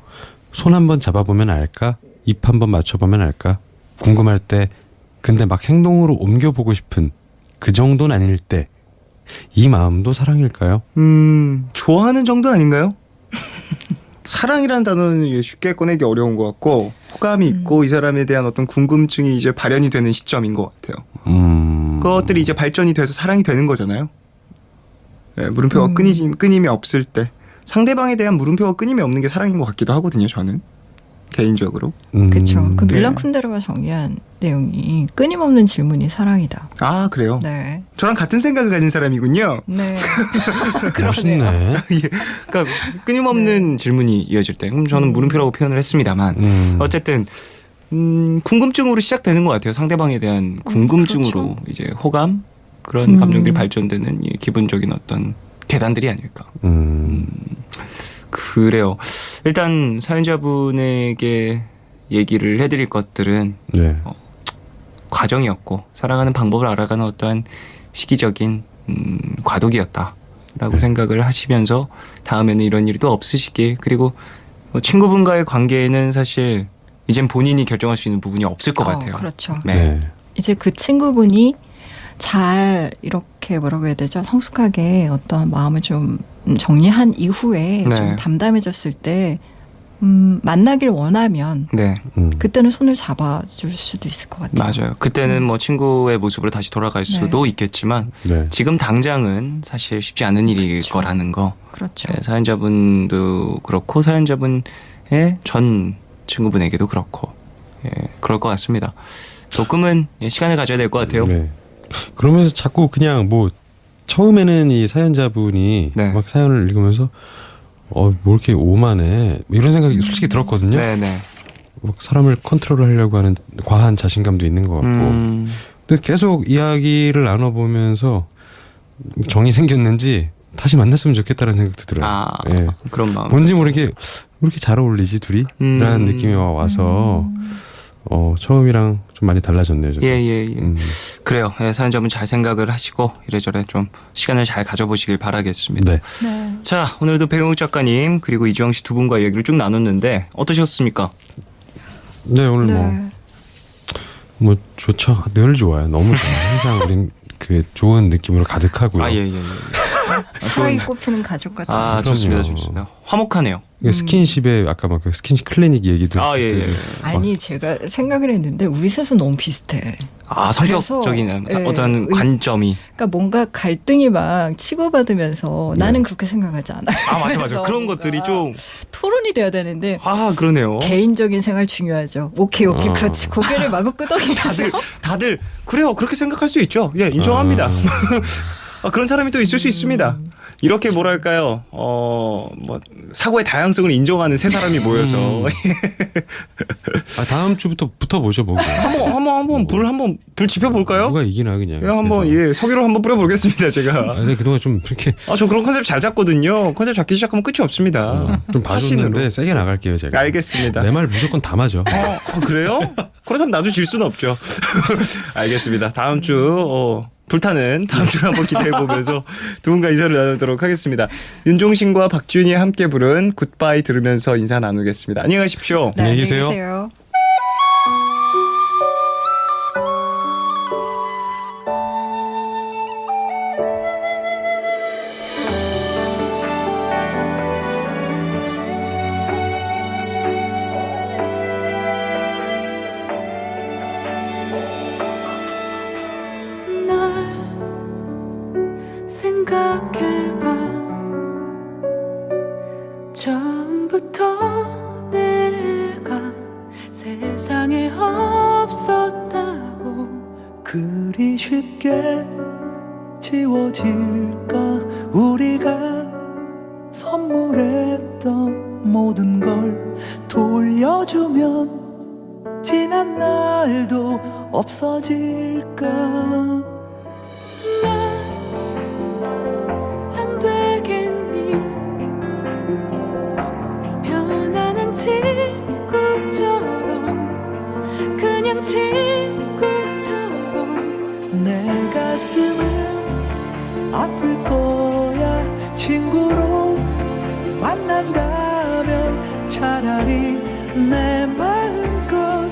손 한번 잡아보면 알까? 입 한번 맞춰보면 알까? 궁금할 때 근데 막 행동으로 옮겨보고 싶은 그 정도는 아닐 때 이 마음도 사랑일까요? 좋아하는 정도 아닌가요? 사랑이라는 단어는 쉽게 꺼내기 어려운 것 같고 호감이 있고 이 사람에 대한 어떤 궁금증이 이제 발현이 되는 시점인 것 같아요. 그것들이 이제 발전이 돼서 사랑이 되는 거잖아요. 네, 물음표가 끊임이 없을 때 상대방에 대한 물음표가 끊임이 없는 게 사랑인 것 같기도 하거든요. 저는 개인적으로. 그렇죠. 그 밀란 쿤데라가 정의한 내용이 끊임없는 질문이 사랑이다. 아 그래요? 네. 저랑 같은 생각을 가진 사람이군요. 네. 멋있네. 예. 그러니까 끊임없는 질문이 이어질 때 그럼 저는 물음표라고 표현을 했습니다만 어쨌든 궁금증으로 시작되는 것 같아요. 상대방에 대한 궁금증으로 그렇죠. 이제 호감 그런 감정들이 발전되는 이 기본적인 어떤 계단들이 아닐까. 그래요. 일단 사연자분에게 얘기를 해드릴 것들은 네. 과정이었고 사랑하는 방법을 알아가는 어떠한 시기적인 과도기였다라고 생각을 하시면서 다음에는 이런 일이 또 없으시길 그리고 친구분과의 관계에는 사실 이젠 본인이 결정할 수 있는 부분이 없을 것 같아요. 그렇죠. 네. 이제 그 친구분이 잘 이렇게 뭐라고 해야 되죠? 성숙하게 어떤 마음을 좀 정리한 이후에 네. 좀 담담해졌을 때 만나길 원하면 네. 그때는 손을 잡아줄 수도 있을 것 같아요. 맞아요. 그때는 뭐 친구의 모습으로 다시 돌아갈 수도 있겠지만 네. 지금 당장은 사실 쉽지 않은 일일 그렇죠. 거라는 거. 그렇죠. 네, 사연자분도 그렇고 사연자분의 전 친구분에게도 그렇고 그럴 것 같습니다. 조금은 시간을 가져야 될 것 같아요. 네. 그러면서 자꾸 그냥 뭐 처음에는 이 사연자분이 네. 막 사연을 읽으면서 뭐 이렇게 오만해 이런 생각이 솔직히 들었거든요. 네네. 막 사람을 컨트롤하려고 하는 과한 자신감도 있는 것 같고 근데 계속 이야기를 나눠보면서 정이 생겼는지 다시 만났으면 좋겠다는 생각도 들어요. 아 예. 그런 마음. 뭔지 모르게 왜 이렇게 잘 어울리지 둘이? 라는 느낌이 와서 처음이랑 좀 많이 달라졌네요. 저도. 예. 그래요. 사연자분 잘 생각을 하시고 이래저래 좀 시간을 잘 가져보시길 바라겠습니다. 네. 네. 자, 오늘도 백영욱 작가님 그리고 이주영 씨 두 분과 얘기를 쭉 나눴는데 어떠셨습니까? 네, 오늘 네. 뭐 좋죠. 늘 좋아요. 너무 좋아요. 항상 우린 그 좋은 느낌으로 가득하고요. 아, 예. 사랑이 꽃피는 가족 같은. 아, 그럼요. 좋습니다. 화목하네요. 스킨십에 아까 막 그 스킨십 클리닉 얘기도 아, 했을 예. 때 아니 제가 생각을 했는데 우리 셋은 너무 비슷해. 아, 성격적인 그래서, 어떤 관점이. 그러니까 뭔가 갈등이 막 치고받으면서 나는 그렇게 생각하지 않아요. 아, 맞아. 그래서 그런 뭔가 것들이 좀. 토론이 돼야 되는데 아, 그러네요. 개인적인 생활 중요하죠. 오케이 그렇지. 고개를 마구 끄덕이면서 다들 그래요. 그렇게 생각할 수 있죠. 예, 인정합니다. 그런 사람이 또 있을 수 있습니다. 이렇게 뭐랄까요, 뭐 사고의 다양성을 인정하는 세 사람이 모여서 다음 주부터 붙어보죠, 뭐. 한번 불 지펴볼까요? 누가 이기나 그냥. 그냥 한번 서기로 한번 뿌려보겠습니다, 제가. 근데 그동안 좀 이렇게 저 그런 컨셉 잘 잡거든요. 컨셉 잡기 시작하면 끝이 없습니다. 좀 봐줬는데 세게 나갈게요, 제가. 알겠습니다. 내 말 무조건 다 맞아. 그래요? 그렇다면 나도 질 수는 없죠. 알겠습니다. 다음 주 불타는 다음 주를 한번 기대해보면서 두 분과 인사를 나누도록 하겠습니다. 윤종신과 박지윤이 함께 부른 굿바이 들으면서 인사 나누겠습니다. 안녕히 가십시오. 네, 안녕히 계세요. 계세요. 날 생각해봐. 처음부터 내가 세상에 없었다고. 그리 쉽게 지워질까 우리가 선물했던 모든 걸 돌려주면 지난 날도 없어질까. 안 되겠니? 편안한 친구처럼, 그냥 친구처럼. 내 가슴은 아플 거야. 친구로 만난다면 차라리 내 마음껏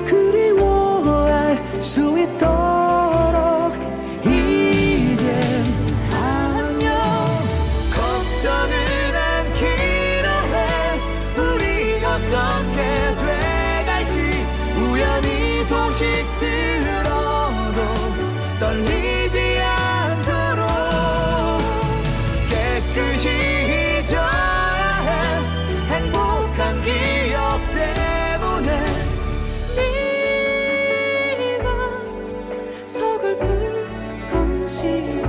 그리워할 수 있도록. 이젠 안녕. 걱정은 않기로 해. 우리 어떻게 돼갈지 우연히 소식 들어도 떨리지 않도록 깨끗이 잊어야 해. 행복한 기억 때문에 네가 서글픈 건 싫어.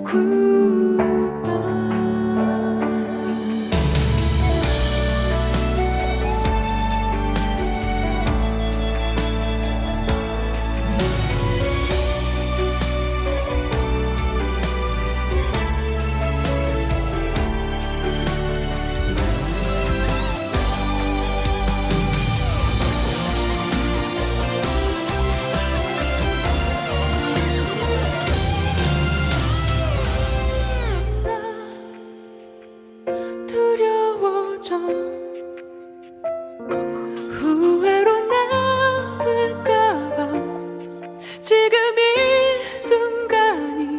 굿바이. 두려워져. 후회로 남을까봐. 지금 이 순간이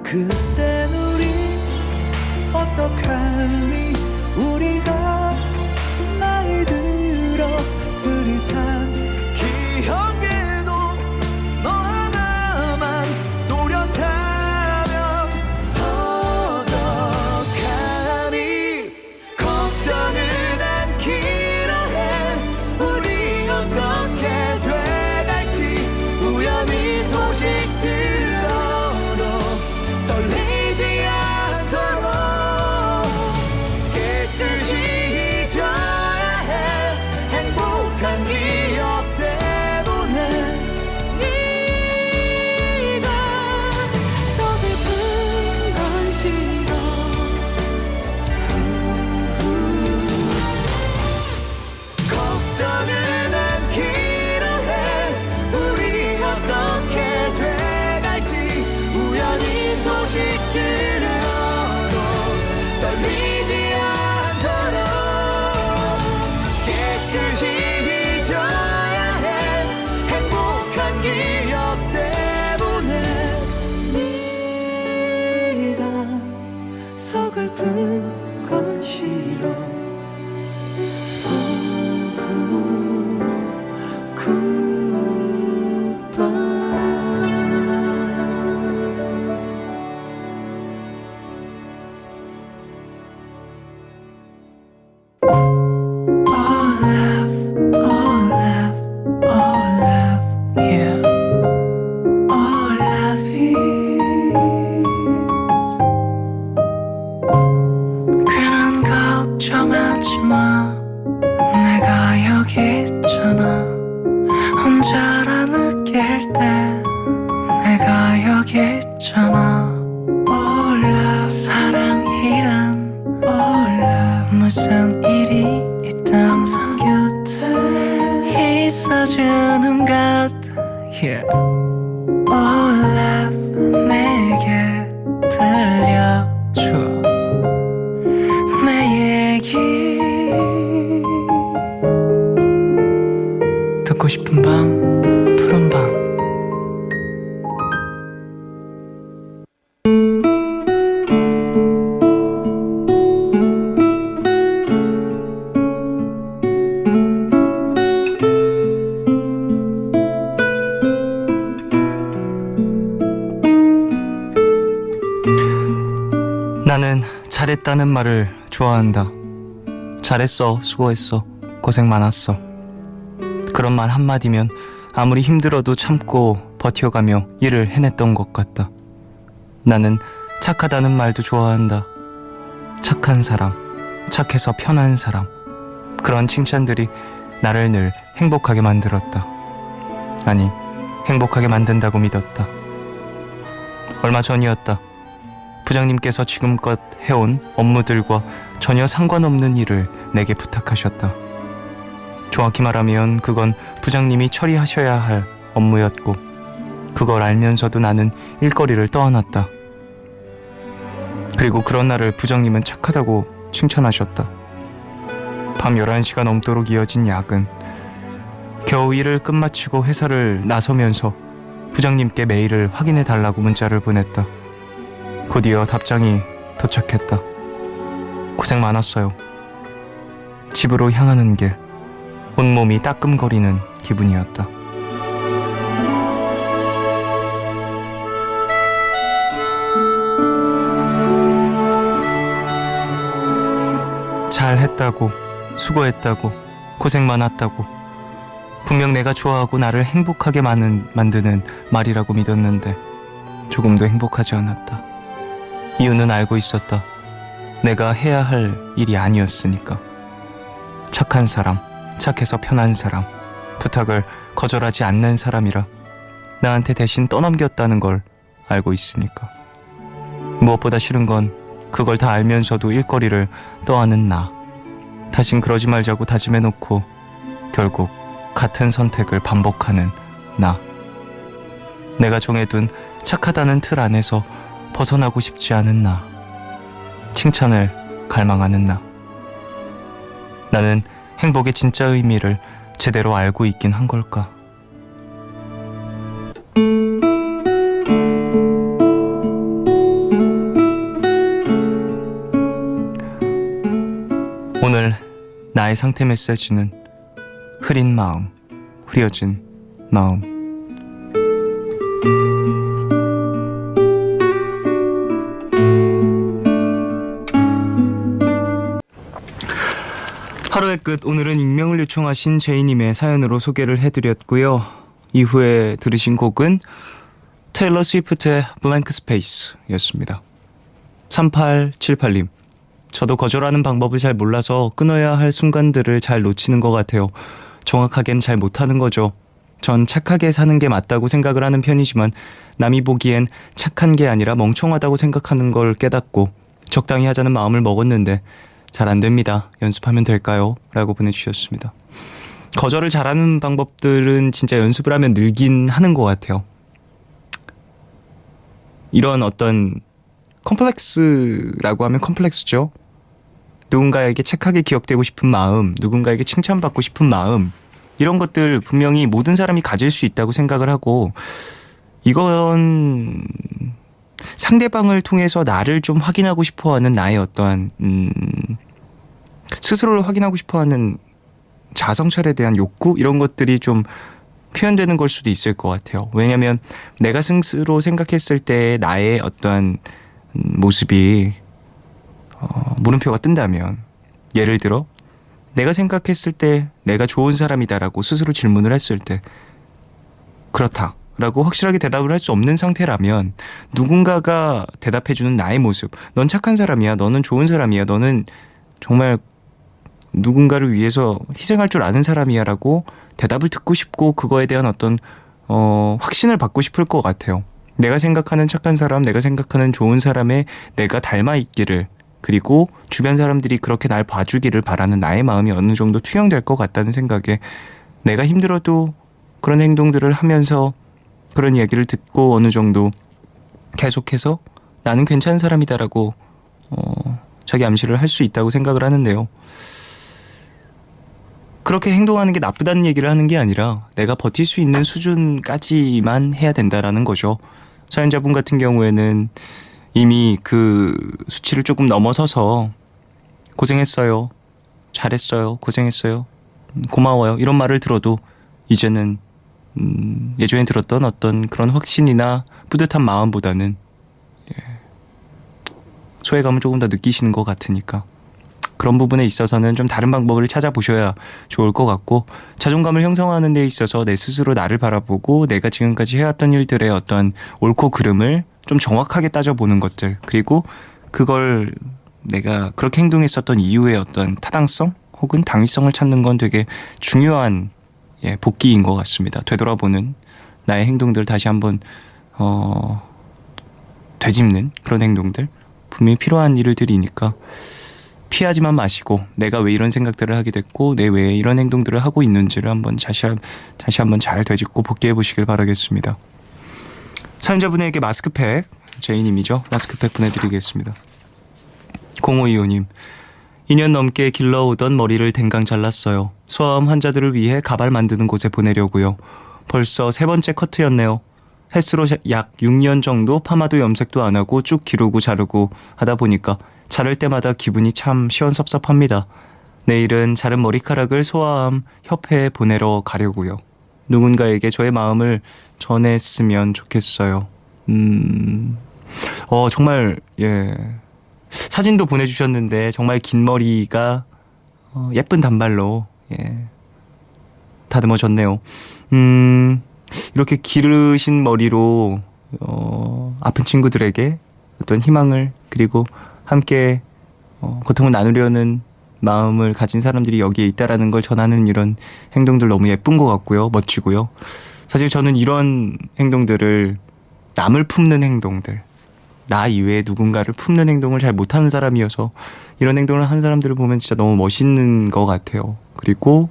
그땐 우리 어떡하니. 우리가 나이 들어 흐릿한 기억에도 너 하나만 또렷하면 어떡하니. 걱정은 않기로 해. 우리 어떻게 돼갈지 우연히 소식 들어도 떨리지 않도록 깨끗이 잊어야 해. 행복한 기억 때문에 네가 서글픈 건 싫어. 걱정은 않기로 해. 우리 어떻게 돼갈지 우연히 소식 들어도 떨리지 않도록 깨끗이 잊어야 해. 행복한 기억 때문에 네가 서글픈 건 싫어. 굿바이. 무슨 일이 있다 항상 곁에 있어주는 것 yeah. 올라 내게 들려줘 내 얘기 듣고 싶은 밤 푸른 밤 나는 잘했다는 말을 좋아한다. 잘했어, 수고했어, 고생 많았어. 그런 말 한마디면 아무리 힘들어도 참고 버텨가며 일을 해냈던 것 같다. 나는 착하다는 말도 좋아한다. 착한 사람, 착해서 편한 사람. 그런 칭찬들이 나를 늘 행복하게 만들었다. 아니, 행복하게 만든다고 믿었다. 얼마 전이었다. 부장님께서 지금껏 해온 업무들과 전혀 상관없는 일을 내게 부탁하셨다. 정확히 말하면 그건 부장님이 처리하셔야 할 업무였고 그걸 알면서도 나는 일거리를 떠안았다. 그리고 그런 날을 부장님은 착하다고 칭찬하셨다. 밤 11시가 넘도록 이어진 야근. 겨우 일을 끝마치고 회사를 나서면서 부장님께 메일을 확인해 달라고 문자를 보냈다. 곧이어 답장이 도착했다. 고생 많았어요. 집으로 향하는 길, 온몸이 따끔거리는 기분이었다. 잘했다고, 수고했다고, 고생 많았다고 분명 내가 좋아하고 나를 행복하게 만드는 말이라고 믿었는데 조금도 행복하지 않았다. 이유는 알고 있었다. 내가 해야 할 일이 아니었으니까. 착한 사람, 착해서 편한 사람, 부탁을 거절하지 않는 사람이라 나한테 대신 떠넘겼다는 걸 알고 있으니까. 무엇보다 싫은 건 그걸 다 알면서도 일거리를 떠안은 나. 다신 그러지 말자고 다짐해놓고 결국 같은 선택을 반복하는 나. 내가 정해둔 착하다는 틀 안에서 벗어나고 싶지 않은 나. 칭찬을 갈망하는 나. 나는 행복의 진짜 의미를 제대로 알고 있긴 한 걸까? 오늘 나의 상태 메시지는 흐린 마음, 흐려진 마음. 하루의 끝, 오늘은 익명을 요청하신 제이님의 사연으로 소개를 해드렸고요. 이후에 들으신 곡은 테일러 스위프트의 Blank Space 였습니다. 3878님, 저도 거절하는 방법을 잘 몰라서 끊어야 할 순간들을 잘 놓치는 것 같아요. 정확하게는 잘 못하는 거죠. 전 착하게 사는 게 맞다고 생각을 하는 편이지만 남이 보기엔 착한 게 아니라 멍청하다고 생각하는 걸 깨닫고 적당히 하자는 마음을 먹었는데 잘 안 됩니다. 연습하면 될까요? 라고 보내주셨습니다. 거절을 잘하는 방법들은 진짜 연습을 하면 늘긴 하는 것 같아요. 이런 어떤 컴플렉스라고 하면 컴플렉스죠. 누군가에게 착하게 기억되고 싶은 마음, 누군가에게 칭찬받고 싶은 마음, 이런 것들 분명히 모든 사람이 가질 수 있다고 생각을 하고, 이건 상대방을 통해서 나를 좀 확인하고 싶어하는 나의 어떠한 스스로를 확인하고 싶어하는 자아성찰에 대한 욕구, 이런 것들이 좀 표현되는 걸 수도 있을 것 같아요. 왜냐하면 내가 스스로 생각했을 때 나의 어떠한 모습이 물음표가 뜬다면, 예를 들어 내가 생각했을 때 내가 좋은 사람이다라고 스스로 질문을 했을 때 그렇다 라고 확실하게 대답을 할 수 없는 상태라면 누군가가 대답해주는 나의 모습, 넌 착한 사람이야, 너는 좋은 사람이야, 너는 정말 누군가를 위해서 희생할 줄 아는 사람이야 라고 대답을 듣고 싶고 그거에 대한 어떤 확신을 받고 싶을 것 같아요. 내가 생각하는 착한 사람, 내가 생각하는 좋은 사람에 내가 닮아 있기를 그리고 주변 사람들이 그렇게 날 봐주기를 바라는 나의 마음이 어느 정도 투영될 것 같다는 생각에 내가 힘들어도 그런 행동들을 하면서 그런 이야기를 듣고 어느 정도 계속해서 나는 괜찮은 사람이다라고 자기 암시를 할 수 있다고 생각을 하는데요. 그렇게 행동하는 게 나쁘다는 얘기를 하는 게 아니라 내가 버틸 수 있는 수준까지만 해야 된다라는 거죠. 사연자분 같은 경우에는 이미 그 수치를 조금 넘어서서 고생했어요, 잘했어요, 고생했어요, 고마워요 이런 말을 들어도 이제는 예전에 들었던 어떤 그런 확신이나 뿌듯한 마음보다는 소외감을 조금 더 느끼시는 것 같으니까 그런 부분에 있어서는 좀 다른 방법을 찾아보셔야 좋을 것 같고, 자존감을 형성하는 데 있어서 내 스스로 나를 바라보고 내가 지금까지 해왔던 일들의 어떤 옳고 그름을 좀 정확하게 따져보는 것들, 그리고 그걸 내가 그렇게 행동했었던 이유의 어떤 타당성 혹은 당위성을 찾는 건 되게 중요한 복귀인 것 같습니다. 되돌아보는 나의 행동들 다시 한번 되짚는 그런 행동들 분명히 필요한 일들이니까 피하지만 마시고 내가 왜 이런 생각들을 하게 됐고 내 왜 이런 행동들을 하고 있는지를 한번 다시 한번 잘 되짚고 복귀해 보시길 바라겠습니다. 사연자분에게 마스크팩, 제이님이죠. 마스크팩 보내드리겠습니다. 0525님, 2년 넘게 길러오던 머리를 댕강 잘랐어요. 소아암 환자들을 위해 가발 만드는 곳에 보내려고요. 벌써 3번째 커트였네요. 횟수로 약 6년 정도 파마도 염색도 안 하고 쭉 기르고 자르고 하다 보니까 자를 때마다 기분이 참 시원섭섭합니다. 내일은 자른 머리카락을 소아암 협회에 보내러 가려고요. 누군가에게 저의 마음을 전했으면 좋겠어요. 정말 사진도 보내주셨는데 정말 긴 머리가 예쁜 단발로 다듬어졌네요. 이렇게 기르신 머리로 아픈 친구들에게 어떤 희망을, 그리고 함께 고통을 나누려는 마음을 가진 사람들이 여기에 있다라는 걸 전하는 이런 행동들 너무 예쁜 것 같고요. 멋지고요. 사실 저는 이런 행동들을, 남을 품는 행동들, 나 이외에 누군가를 품는 행동을 잘 못하는 사람이어서 이런 행동을 하는 사람들을 보면 진짜 너무 멋있는 것 같아요. 그리고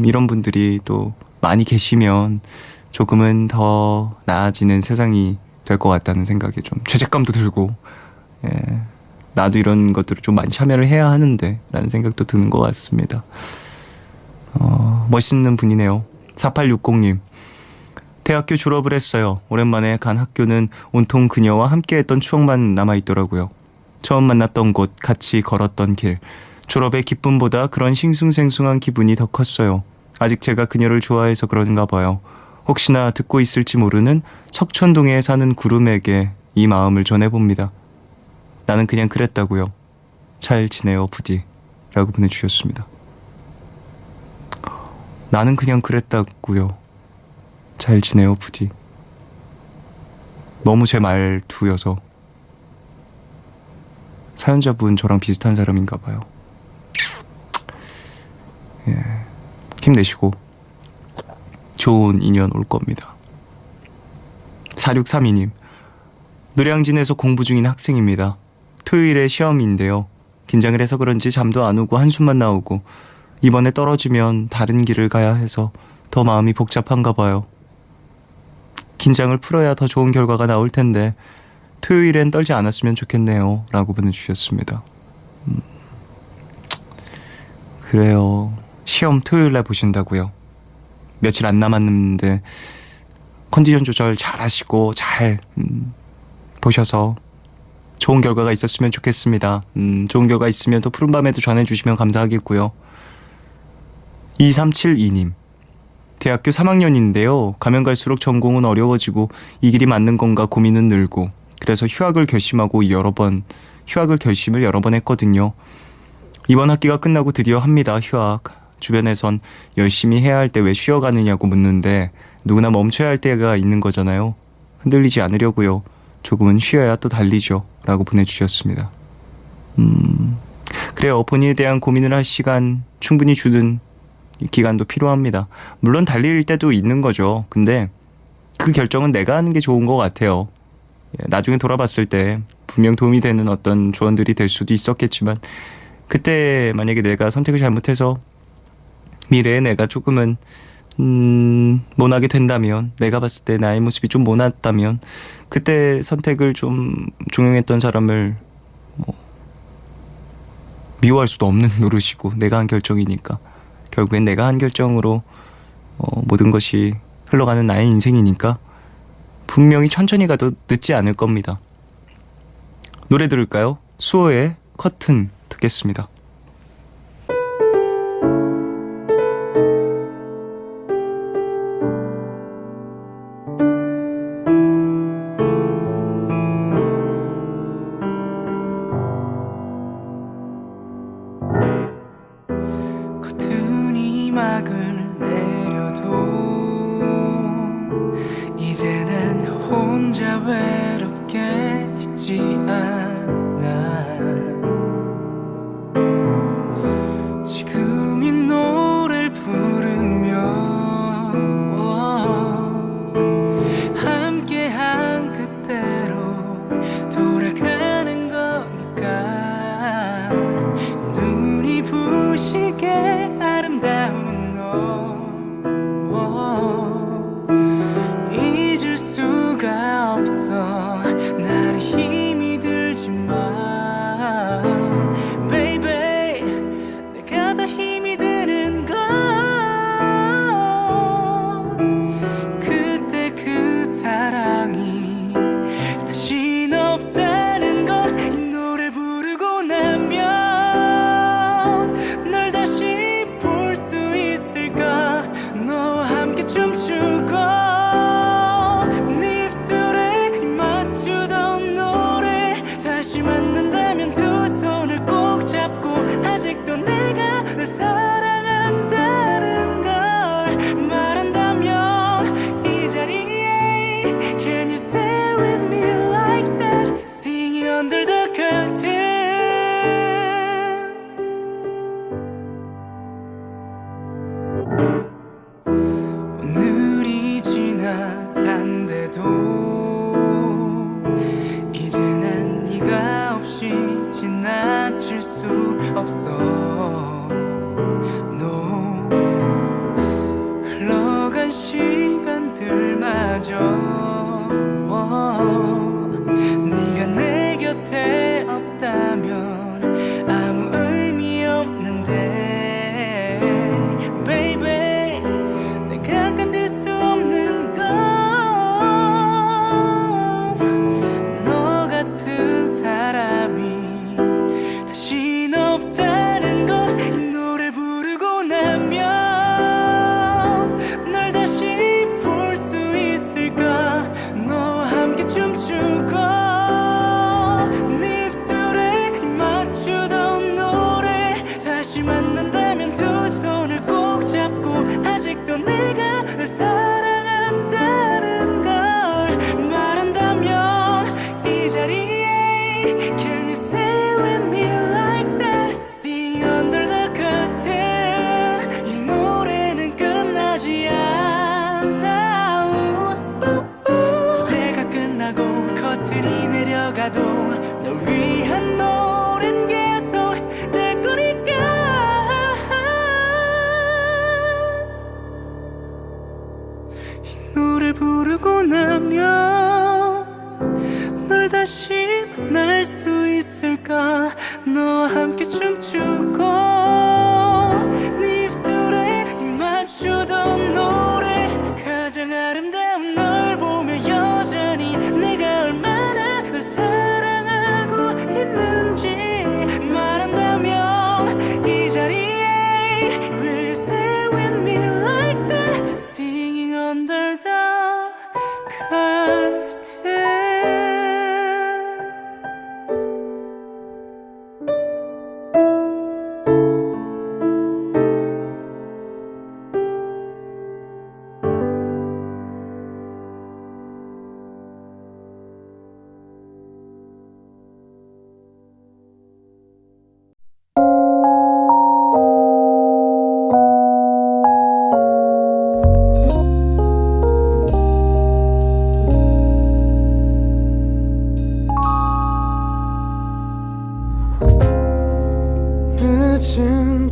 이런 분들이 또 많이 계시면 조금은 더 나아지는 세상이 될 것 같다는 생각에 좀 죄책감도 들고, 나도 이런 것들을 좀 많이 참여를 해야 하는데 라는 생각도 드는 것 같습니다. 멋있는 분이네요. 4860님, 대학교 졸업을 했어요. 오랜만에 간 학교는 온통 그녀와 함께했던 추억만 남아있더라고요. 처음 만났던 곳, 같이 걸었던 길, 졸업의 기쁨보다 그런 싱숭생숭한 기분이 더 컸어요. 아직 제가 그녀를 좋아해서 그런가 봐요. 혹시나 듣고 있을지 모르는 석촌동에 사는 구름에게 이 마음을 전해봅니다. 나는 그냥 그랬다고요. 잘 지내요 부디 라고 보내주셨습니다. 나는 그냥 그랬다고요. 잘 지내요 부디. 너무 제 말투여서 사연자분 저랑 비슷한 사람인가 봐요. 힘내시고 좋은 인연 올 겁니다. 4632님, 노량진에서 공부 중인 학생입니다. 토요일에 시험인데요. 긴장을 해서 그런지 잠도 안 오고 한숨만 나오고 이번에 떨어지면 다른 길을 가야 해서 더 마음이 복잡한가 봐요. 긴장을 풀어야 더 좋은 결과가 나올 텐데 토요일엔 떨지 않았으면 좋겠네요 라고 보내주셨습니다. 그래요. 시험 토요일날 보신다고요? 며칠 안 남았는데 컨디션 조절 잘 하시고 잘 보셔서 좋은 결과가 있었으면 좋겠습니다. 좋은 결과 있으면 또 푸른밤에도 전해주시면 감사하겠고요. 2372님, 대학교 3학년인데요. 가면 갈수록 전공은 어려워지고 이 길이 맞는 건가 고민은 늘고, 그래서 휴학을 결심을 여러 번 했거든요. 이번 학기가 끝나고 드디어 합니다. 휴학. 주변에선 열심히 해야 할 때 왜 쉬어가느냐고 묻는데 누구나 멈춰야 할 때가 있는 거잖아요. 흔들리지 않으려고요. 조금은 쉬어야 또 달리죠 라고 보내주셨습니다. 그래요. 본인에 대한 고민을 할 시간 충분히 주는 기간도 필요합니다. 물론 달릴 때도 있는 거죠. 근데 그 결정은 내가 하는 게 좋은 것 같아요. 나중에 돌아봤을 때 분명 도움이 되는 어떤 조언들이 될 수도 있었겠지만 그때 만약에 내가 선택을 잘못해서 미래에 내가 조금은 모나게 된다면, 내가 봤을 때 나의 모습이 좀 모났다면 그때 선택을 좀 종용했던 사람을 미워할 수도 없는 노릇이고, 내가 한 결정이니까 결국엔 내가 한 결정으로 모든 것이 흘러가는 나의 인생이니까 분명히 천천히 가도 늦지 않을 겁니다. 노래 들을까요? 수호의 커튼 듣겠습니다. 커튼이 막을 내려도 이제 난 혼자 외롭게 있지 않아. 지금 이 노래를 부르며 함께한 그때로 돌아가는 거니까. 눈이 부시게 아름다운 너 잊을 수가 없어. 나는 힘이 들지만 baby 내가 더 힘이 드는 건 그때 그 사랑이 다신 없다는 것. 이 노래 부르고 나면 널 다시 볼 수 있을까. 너와 함께 춤추고 네 입술에 맞추던 노래. 다시 만난다면 두 손을 꼭 잡고 아직도 내가 널 사랑한다는 걸 말한다면 이 자리에 Can you stay with me like that. Singing under the curtain. 오늘이 지나간데도 이제 난 네가 없이 지나칠 수 없어. 너 흘러간 시간들마저 네가 내 곁에 없다면 아무 의미 없는데 baby 내가 건들 수 없는 건 너 같은 사람이 다신 없다는 것. 이 노래 부르고 나면 널 다시 볼 수 있을까. 너와 함께 춤추고 네 입술에 맞추던 노래. 다시 만난다면 두 손을 꼭 잡고 아직도 내가 널 사랑한다는 걸 말한다면 이 자리에 Can you stay with me like that. Sing under the curtain. 이 노래는 끝나지 않아. 무대가 끝나고 커튼이 내려가도 널 위한 노래는 계속 될 거니까. 이 노래 부르고 나면 널 다시 만날 수 있을까. 너와 함께 춤추고 네 입술에 맞추던 노래. 가장 아름다운 널 보며 여전히 내가 얼마나 널 사랑하고 있는지 말한다면 이 자리에 Will you stay with me like that. Singing under the curtain.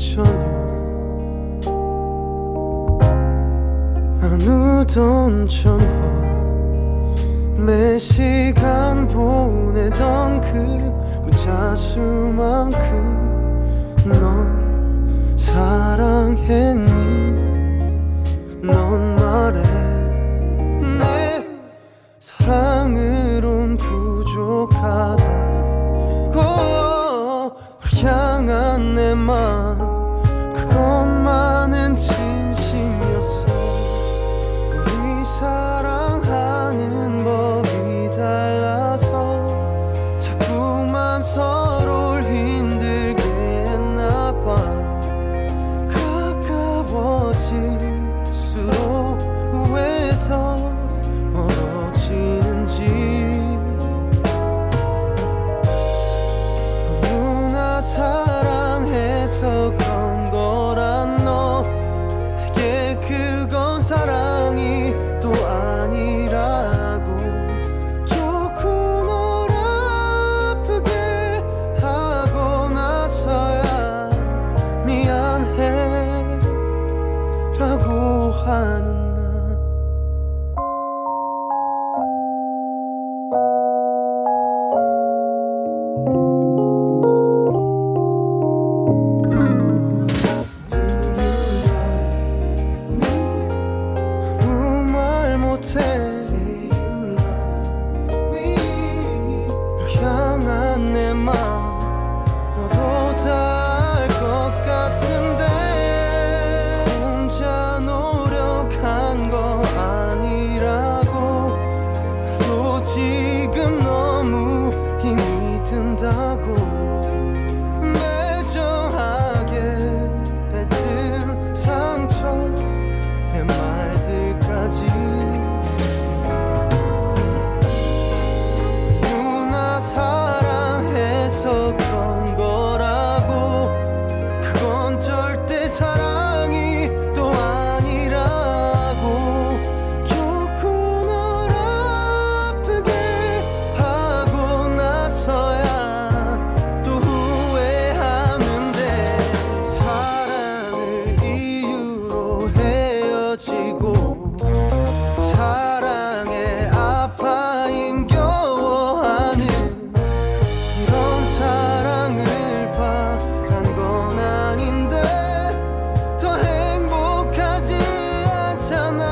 저녁 나누던 저녁 매 시간 보내던 그 문자 수만큼 넌 사랑했니 넌 말해 내 사랑으론 부족하다고 널 향한 내 맘 그것만은 진심이었어 우리 사랑하는 법이 달라서 자꾸만 서로를 힘들게 했나봐 가까워질수록 왜 더 멀어지는지 너무나 사랑해서 그런 거란 너에게 그건 사랑이 또 아니라고 결코 널 아프게 하고 나서야 미안해 라고 하는 나 아무 말 못해 널 향한 내 맘 너도 다 알 것 같은데 혼자 노력한 거 아니라고 나도 지금 너무 힘이 든다고 매정하게 뱉은 상처의 말들까지 누나 사랑해서 그런 거라고 그건 절대 사랑이 또 아니라고 결코 널 아프게 하고 나서야 또 후회하는데 사랑을 이유로 헤어지고 사랑에 아파 힘겨워하는 이런 사랑을 바란 건 아닌데 더 행복하지 않잖아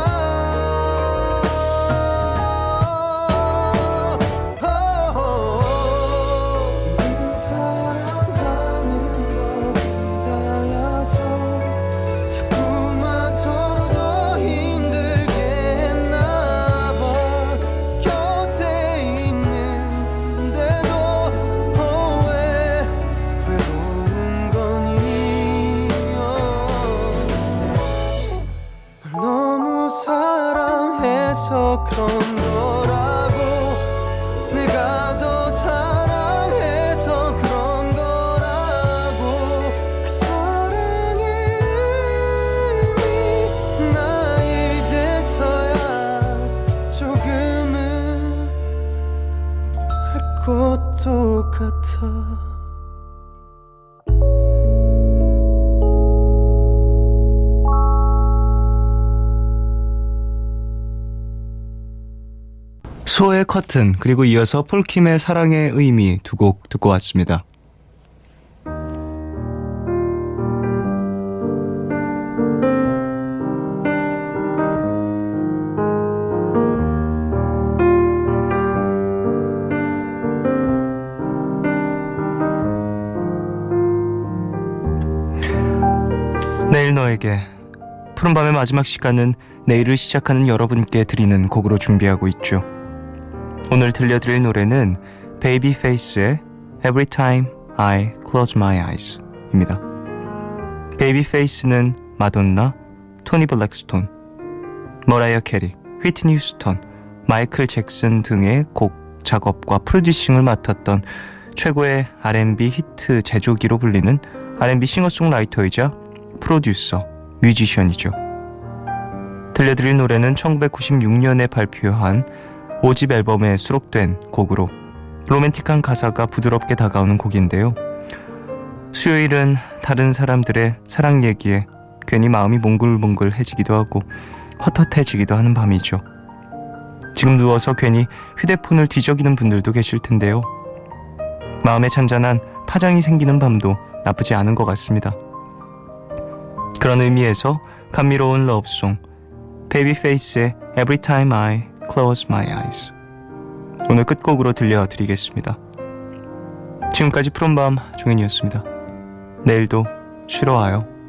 사랑하는 법이 달라서 자꾸만 서로 더 힘들게 했나봐 곁에 있는데도 왜 외로운 거니 널 너무 사랑해서 그런 거라고 내가 더 사랑해서 그런 거라고 그 사랑의 의미 나 이제서야 조금은 알 것도 같아 소의 커튼 그리고 이어서 폴킴의 사랑의 의미 두 곡 듣고 왔습니다. 내일 너에게 푸른밤의 마지막 시간은 내일을 시작하는 여러분께 드리는 곡으로 준비하고 있죠. 오늘 들려드릴 노래는 베이비페이스의 Every Time I Close My Eyes 입니다. 베이비페이스는 마돈나, 토니 블랙스톤, 머라이어 캐리, 휘트니 휴스턴, 마이클 잭슨 등의 곡 작업과 프로듀싱을 맡았던 최고의 R&B 히트 제조기로 불리는 R&B 싱어송라이터이자 프로듀서, 뮤지션이죠. 들려드릴 노래는 1996년에 발표한 5집 앨범에 수록된 곡으로 로맨틱한 가사가 부드럽게 다가오는 곡인데요. 수요일은 다른 사람들의 사랑 얘기에 괜히 마음이 몽글몽글해지기도 하고 헛헛해지기도 하는 밤이죠. 지금 누워서 괜히 휴대폰을 뒤적이는 분들도 계실 텐데요. 마음에 잔잔한 파장이 생기는 밤도 나쁘지 않은 것 같습니다. 그런 의미에서 감미로운 러브송 베이비페이스의 Every Time I Close My Eyes 오늘 끝곡으로 들려드리겠습니다. 지금까지 푸른밤 종현이었습니다. 내일도 쉬러 와요.